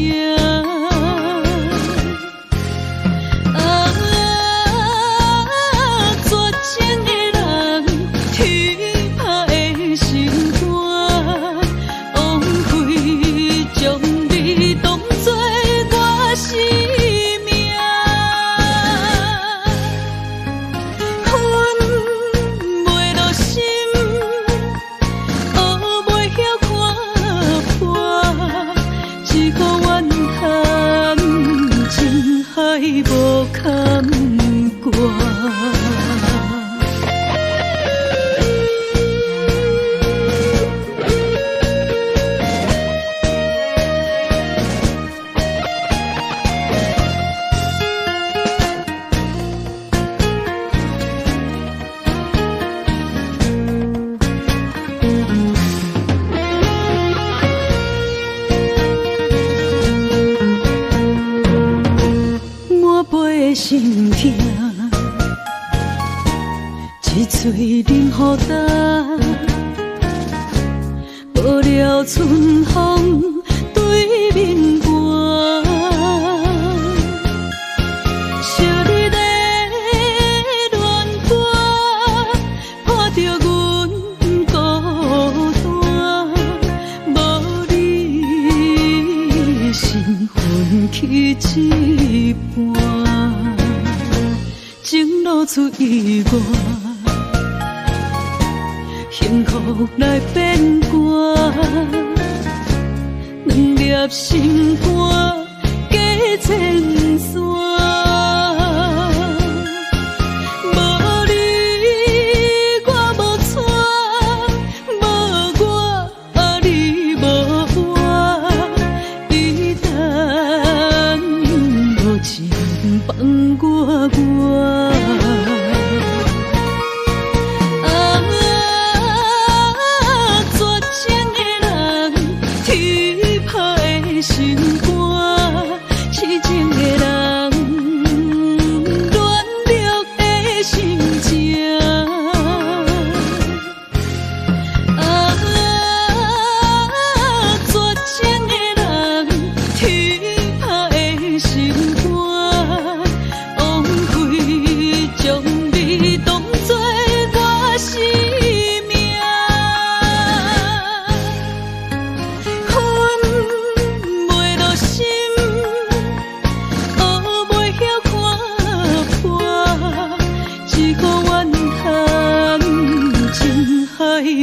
无堪挂。心痛，一嘴忍予干，无了春风对面寒。惜你的恋歌，破着阮孤单，无你心魂去一半。情路出意外，幸福来变卦，两粒心肝加千山。无你我无喘，无我你无我，一旦无情放我。心肝，痴情的人乱了的心情。绝情的人，天拍的心肝，枉费将你当作我生命。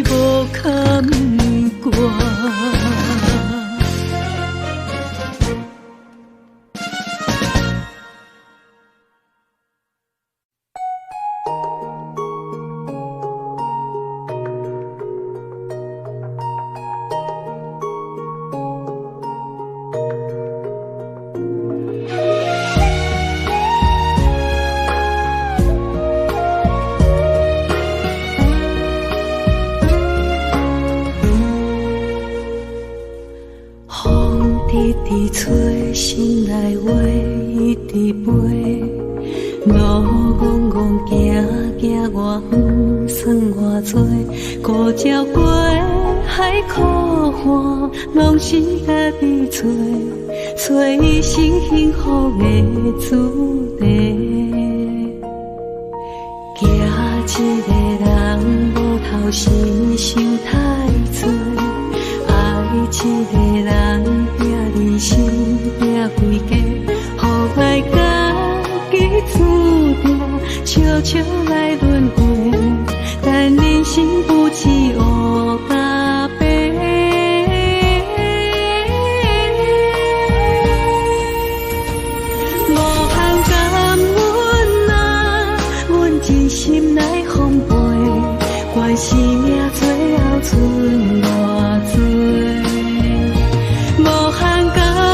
无堪挂。一直吹，心内话一直飞，路戆戆行行，我远算我多，孤鸟过海苦寒，拢是家己找，找伊是幸福的主题。惊一个人无头心想太多，爱一个人拼人生拼规家，予爱家己注定，悄悄来轮回，但人生不止黑甲白。无限感恩啊，阮真心来奉陪，怪生命最后剩偌多。无限感恩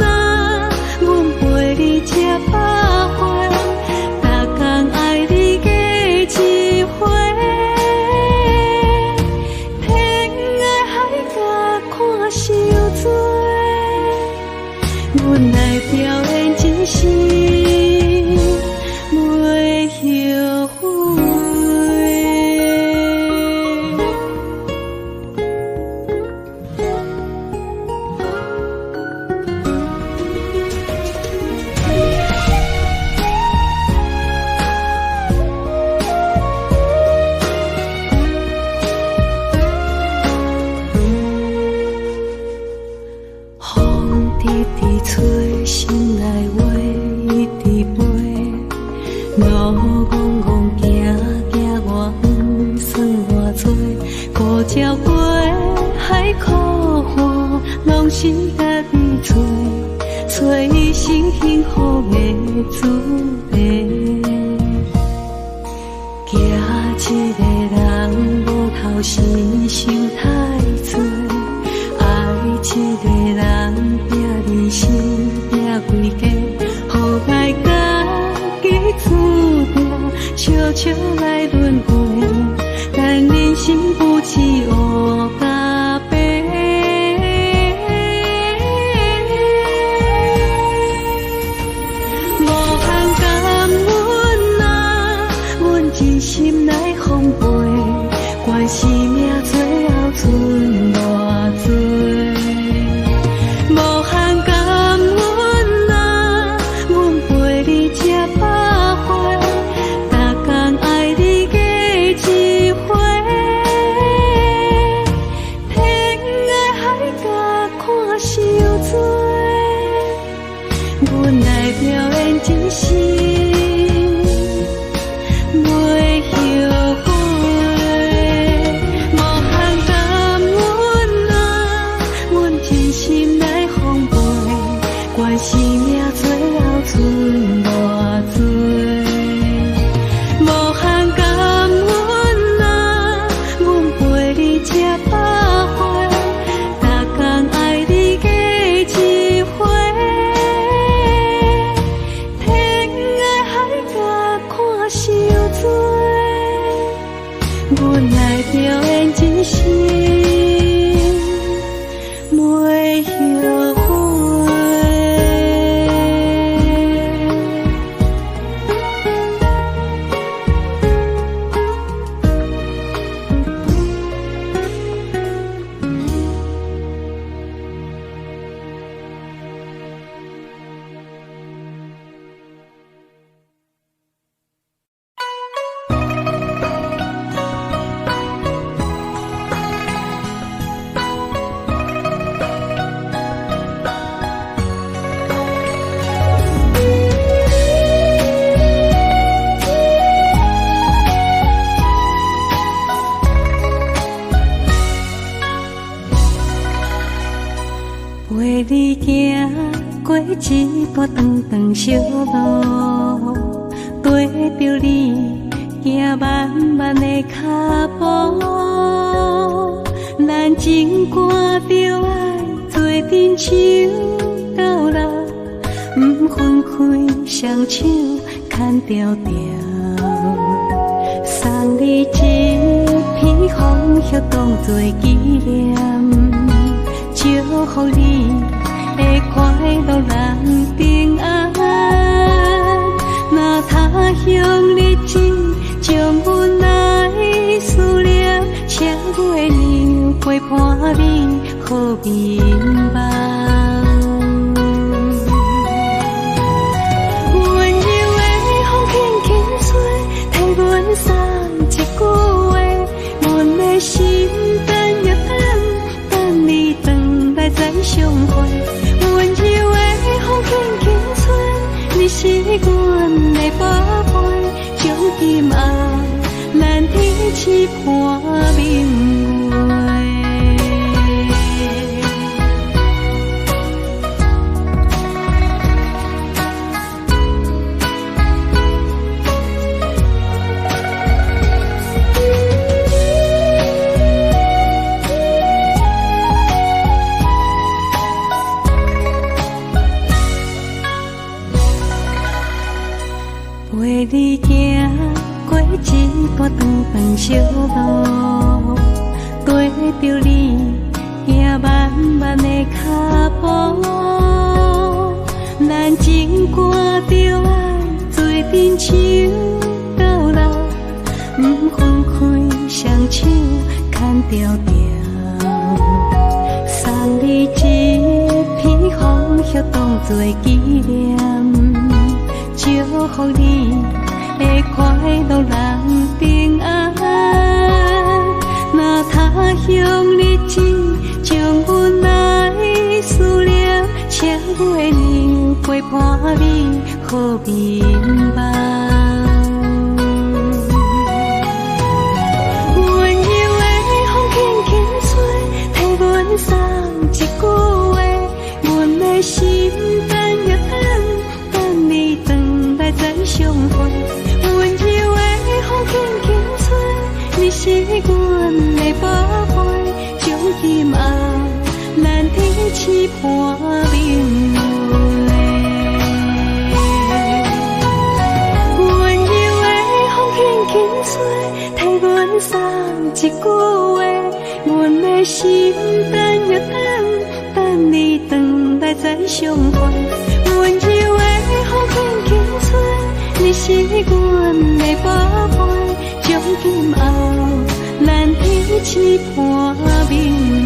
啊，阮陪你吃百回，逐天爱你加一回。天涯海角看伤多，阮来表演真心袂后悔。鸟飞海苦寒，拢是家己找，找伊是幸福的滋味。惊一个人无头心想太多，爱一个人拼人生拼规家，予爱家己注定，笑笑来轮回。但人生不止黑甲白，无限感恩啊，阮真心来奉陪，关是命最后剩偌多。无限感恩啊，阮陪你吃百回，逐天爱你加一回。阮来表演真心，袂后悔。无限感恩啊，阮真心来奉陪，关是命最后剩偌多。无限感恩啊，阮陪你吃百回，逐天爱你加一回。阮来表演真心，袂后悔。陪你行过一段长长小路，跟着你行漫漫的脚步，咱情歌着爱做阵手到老，不分开双手牵条条，送你一片风叶当作纪念。祝福你会快乐人平安，若他乡日子将阮来思念，请月亮陪伴你好眠梦。温柔的风轻轻吹，替阮送一句话，阮的心等呀等你回来再相会。温柔的风轻轻吹，你是阮的宝贝，将今暗咱天起伴明月。陪你行过一段长长小路，跟着你行漫漫的脚步，咱情歌着爱做阵手到老，不分开双手牵条条，送你一片风叶当作纪念。祝福你会快乐人平安，若他乡日子将阮来思念，请月亮陪伴你好眠梦。温柔的风轻相会。温柔的风轻轻吹，你是阮的宝贝。从今后，咱天痴伴明月。温柔的风轻轻吹，替阮送一句话，阮的心等又等你回来再相会。温柔的风轻轻吹，你是阮的宝贝。从今后，咱天痴伴明月。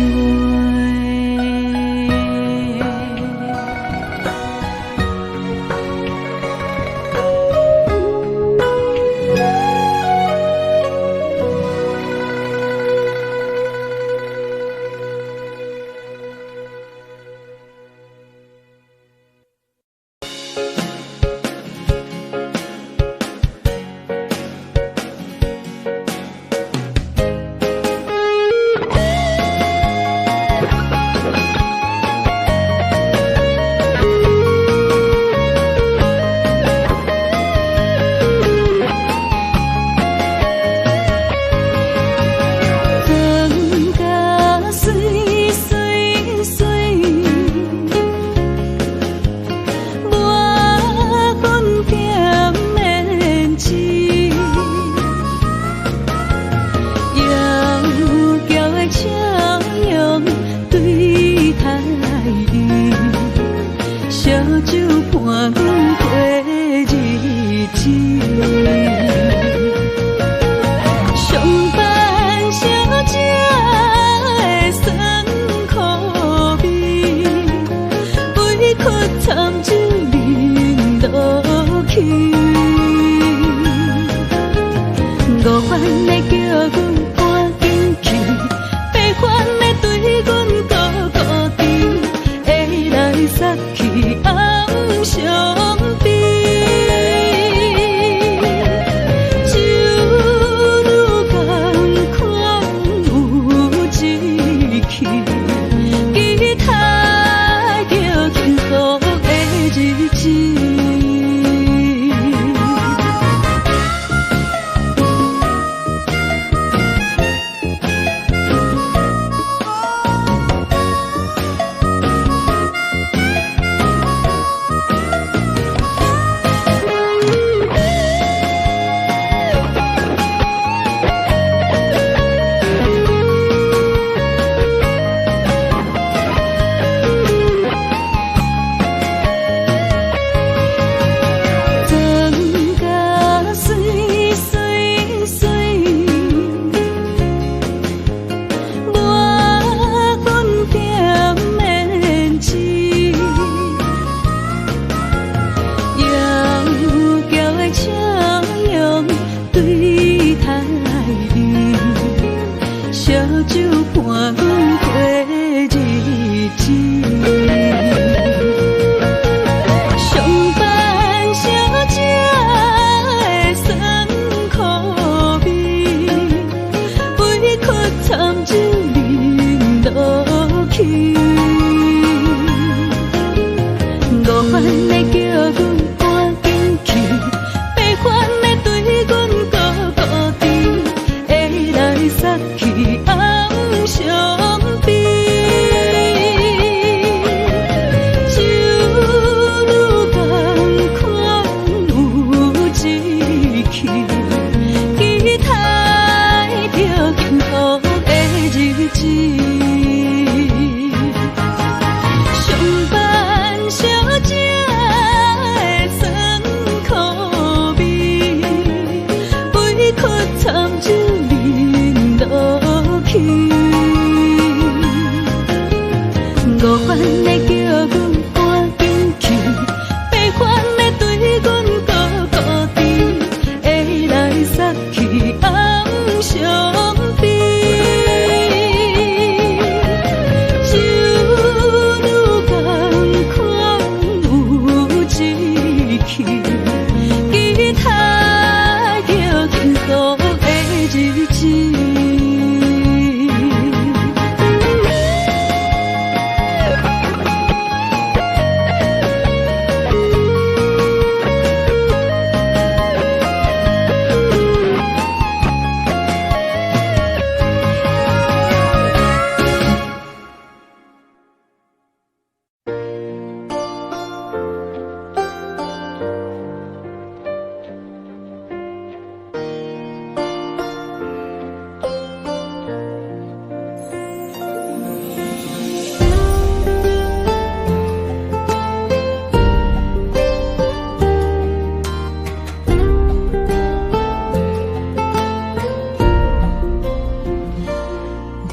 参酒饮落去。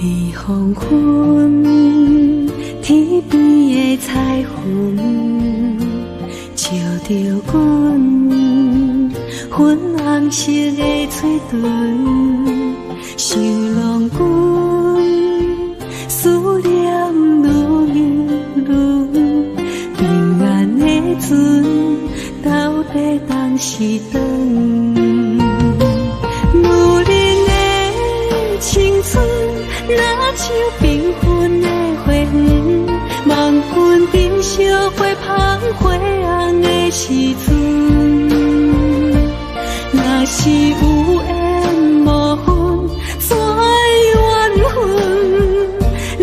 离黄昏，天边的彩云，照着阮粉红色的嘴唇，想拢阮思念愈浓，平安的船到底当时转？青春若像缤纷的花园，望君珍惜花香花红的时阵。若是有缘无分，怎会缘分？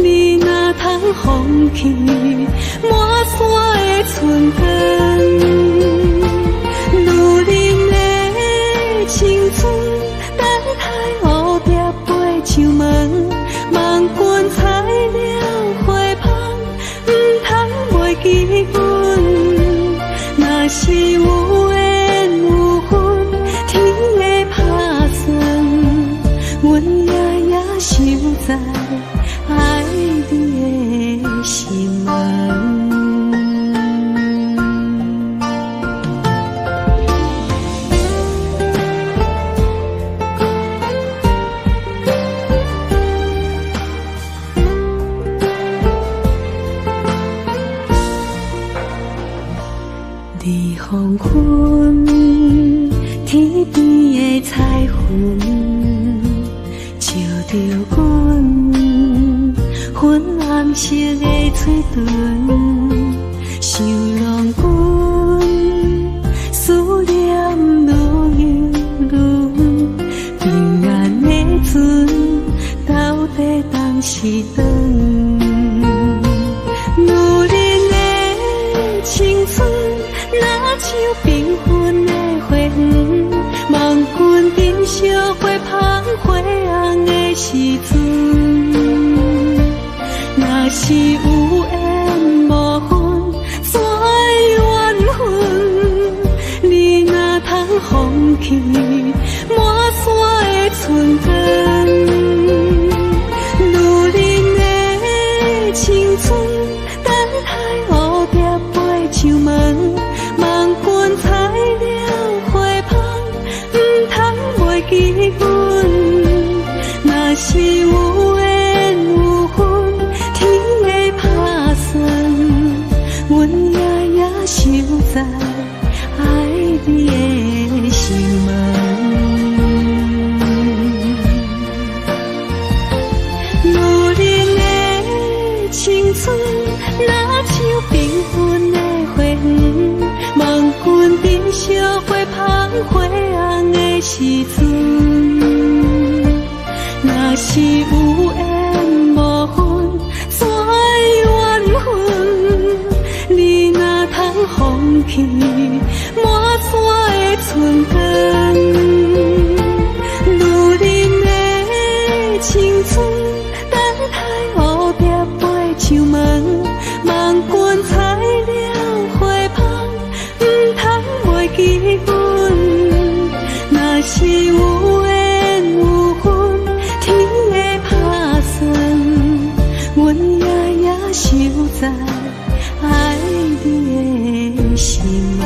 你若通放弃满山的春光，女人的青春等待乌蝶唱门，望君采了花香，不通袂记阮。若是有缘有分，天会打算，阮夜夜守在爱你的心门。离黄昏，天边的彩云，照着阮粉红色的嘴唇，想拢阮思念愈浓，平安的船到底当时转？女人的青春若像缤纷的花园，望君珍惜花香花红的时阵。若是有缘无分，怎会缘分？你若通放弃满山的春光，女人的青春等待乌蝶飞唱门。望君采了花香，不通袂记阮。若是有缘有分，天会打算，阮夜夜守在爱你的心门。女人的青春若像缤纷的花园，望君珍惜花香花红的时阵。若是有缘无分，怎会缘分？你若通放弃满山的春光，女人的青春等待乌蝶飞唱门，望君采了花香，不通袂记阮。若是有缘有分，天会打算，阮夜夜守在爱你的心门。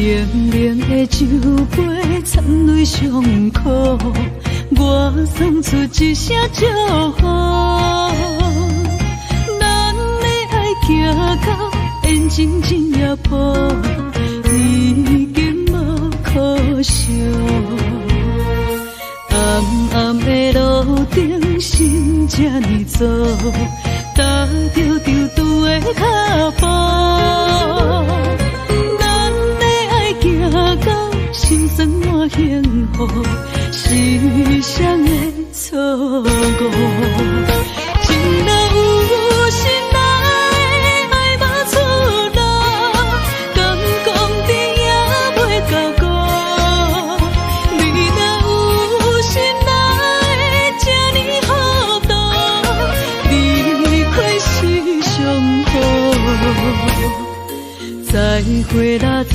冷冷的酒杯掺泪伤苦，我送出一声祝福。咱的爱行到缘真真也破，已经无可惜。暗暗的路顶心这呢走，踏着丢丢的脚步。双的错误。情若有心来爱无出路，敢讲你也袂到顾。你若有心来这呢糊涂，离开是上好。再会啦，再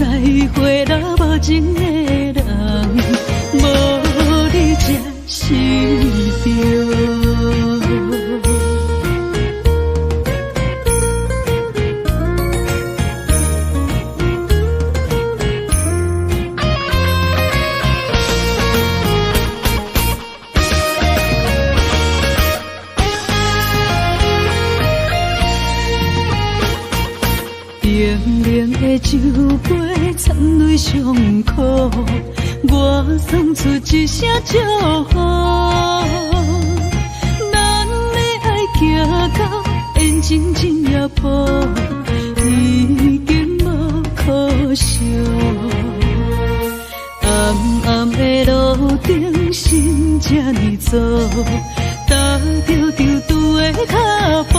会啦，无情的人，无你才是对。冷冷的酒杯掺泪伤苦，我送出一声祝福。咱的爱行到缘尽真也破，已经无可惜。暗暗的路顶心这呢走，踏着着拄的脚步。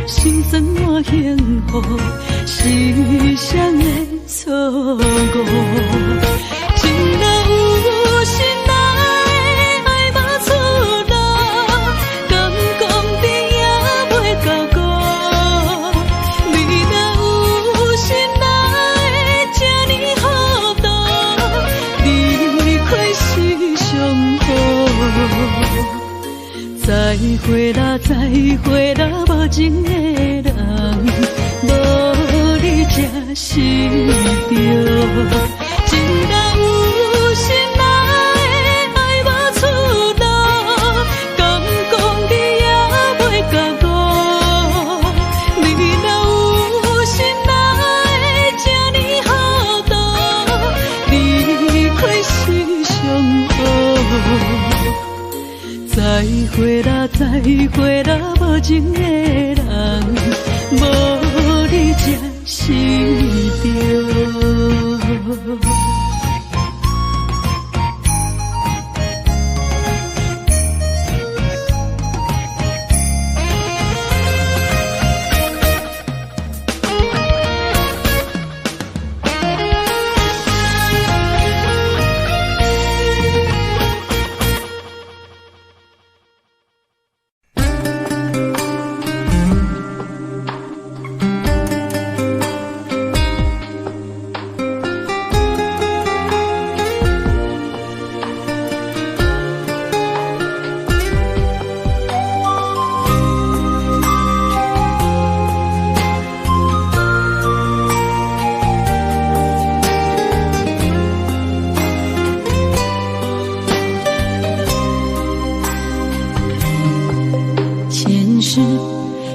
心酸我幸福，是双的错误。情若有心来爱无出路，敢讲你也袂到顾。你若有心来这呢糊涂，离开是上好。再会啦，再会啦，无情的人，无你才是对。情若有心来爱无出路，敢讲你也袂到顾。你若有心来这呢糊涂，离开是上好。再会啦，再会啦，无情的人，无你才是对。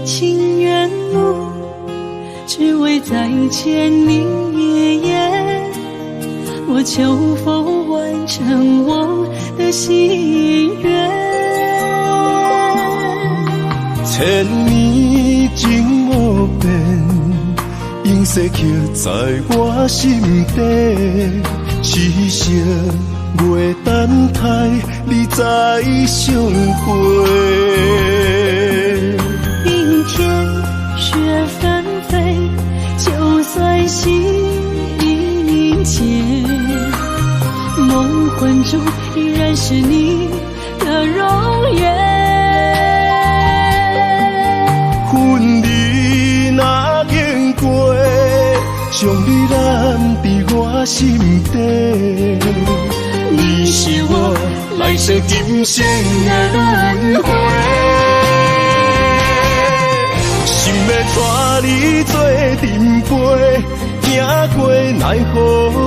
情缘路，只为再见你一眼。我求否完成我的心愿？千年情无变，永逝刻在我心底。痴色月等待，你再相会。天雪纷飞，就算心已凝结，梦魂中依然是你的容颜。恨你若经过，将你揽在我心底。你是我来生今生的轮回。心要带你做阵陪，行过奈何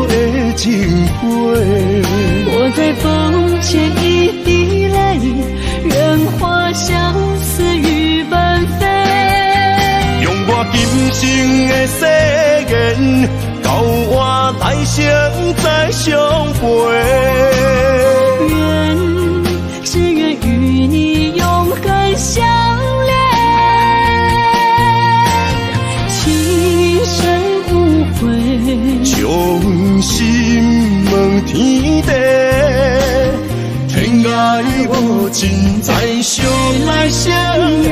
的情杯。我在风前一滴泪，任花相思雨纷飞。用我今生的誓言，到我来生再相陪。只愿与你永恒相恋。情深无悔，就伤心问天地，天涯无尽，再相来相会。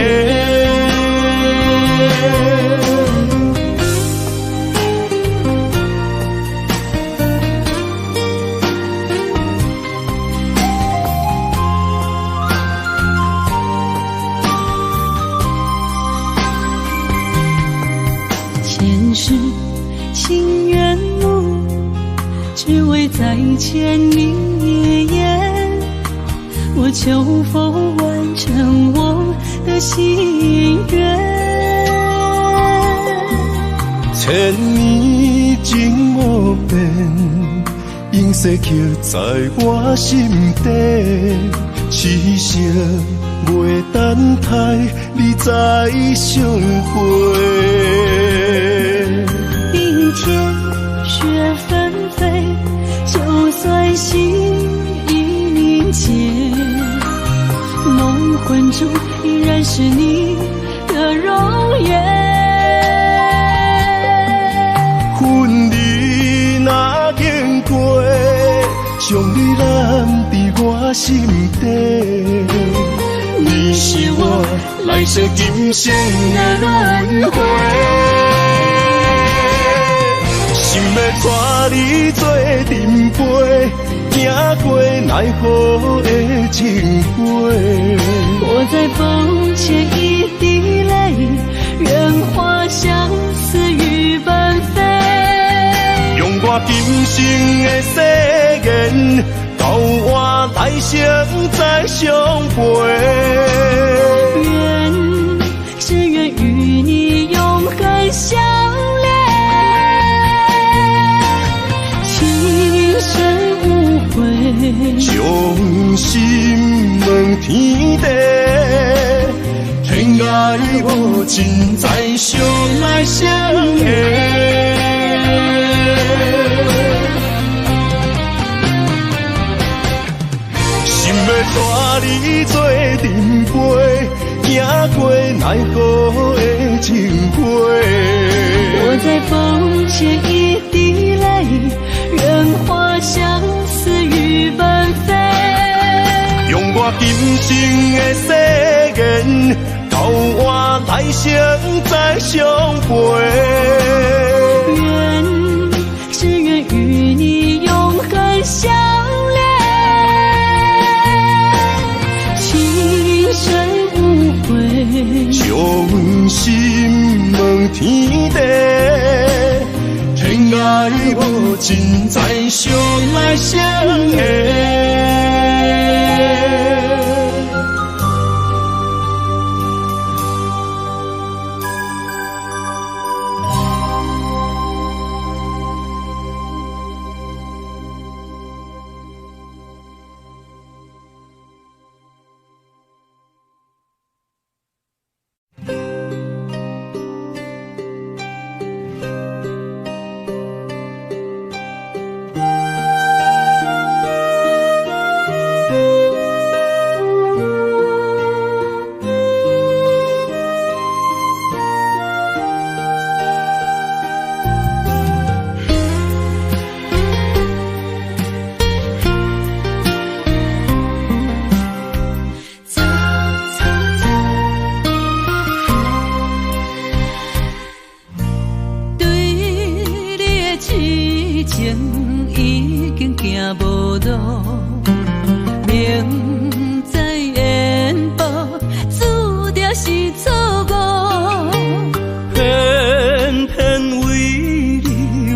前世情缘路，只为再见你一眼。我求否完成我的心愿？千年情无变，映逝刻在我心底。痴情袂等待，你再相会。冰天雪纷飞，就算心已凝结，梦魂中依然是你的容颜。恨你若经过，将你揽伫我心底。你是我来世今生的轮回。心要带你做阵陪，行过奈何的情杯。我在风前一滴泪，愿化相思雨奔飞。用我今生的誓言，到我来生再相陪。只愿与你永恒相恋。伤心问天地，天涯无尽，再相来相会。心要带你做阵陪，行过奈何的情杯。我在风前一滴泪，愿化相思雨奔飞。用我今生的誓言，到我来生再相陪。只愿与你永恒相恋，情深无悔。伤心问天地，天涯无尽，再相来相会。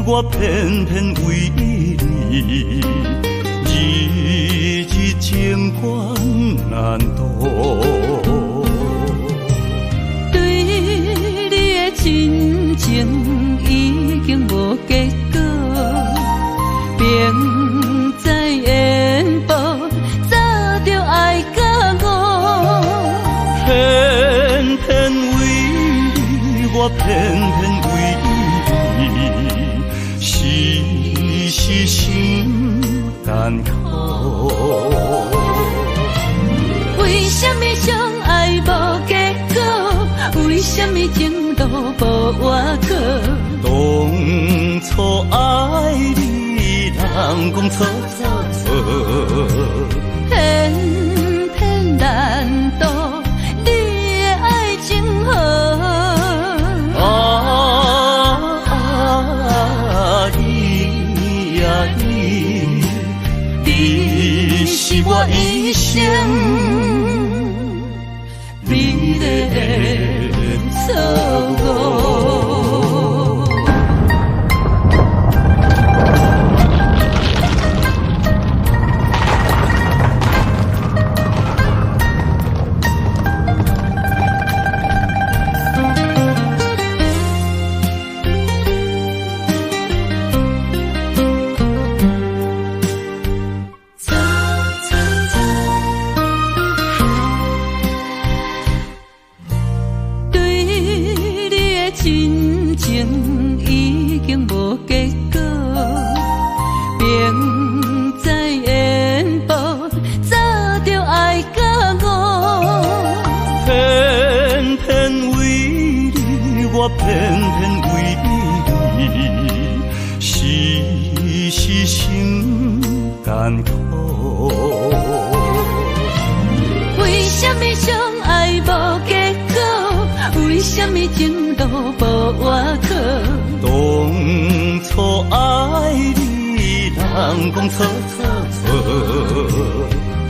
我偏偏为你，日日情关难渡。对你的真情已经无结果，明知缘报，早就爱甲我。偏偏为你，我偏偏为你。是心难苦，为什么相爱无结果？为什么情路无外靠？当错爱你，人讲错错错，偏偏难渡你的爱情河。你呀你是我一生美丽的错误。真情已经无结果，明知缘薄，早就爱甲我。偏偏为你，我偏偏为你，时时心艰苦。为什么相爱无结果？为什么情路无外口？当初爱你，人讲错错错，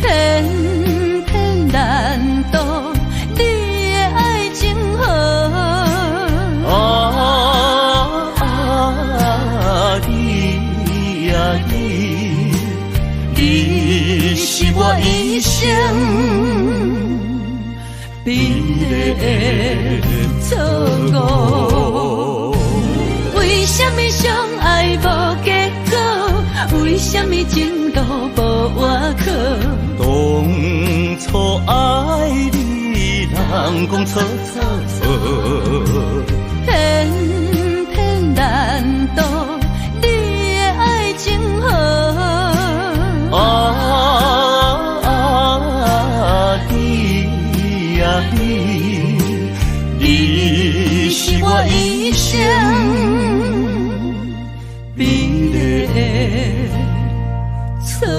偏偏难渡你的爱情河。你呀你是我一生美丽的错误。为什么相爱无结果？为什么情路无外口？当初爱你，人讲错错错，偏偏难渡你的爱情河。你呀你是我一生美丽的错误。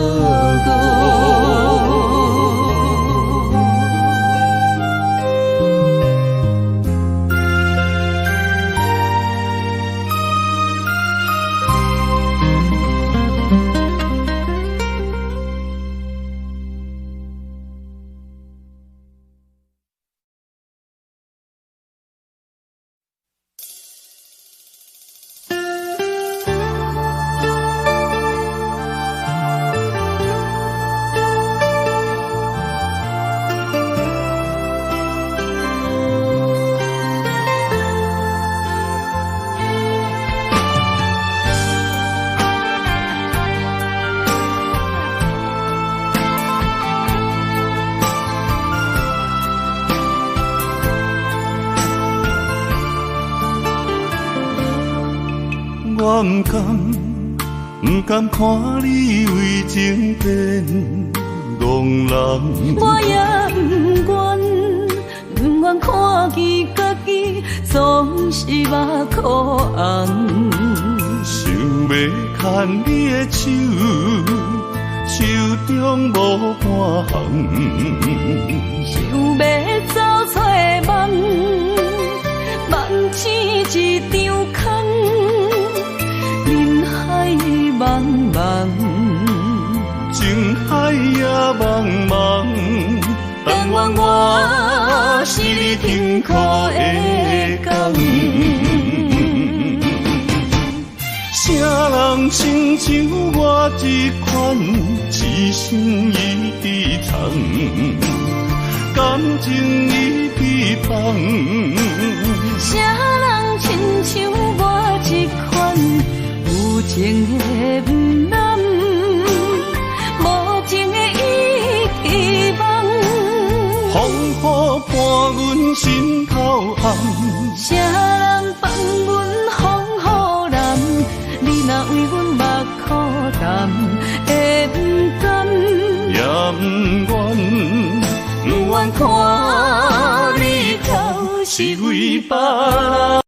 我不甘看你为情变憨人，我也不愿看见家己总是目苦红。想要牵你的手，手中无半项，想要走出梦，梦醒一场空。人海茫茫，情海也茫茫，但愿我是你痛苦的港。啥人亲像我这款一生一藏，感情已被放。啥人亲像我这款有情的不甘，无情的遗忘。风雨伴阮心头暗，啥人放阮风雨蓝？你若为阮目苦淡，会不甘？也不愿看你头是为别人。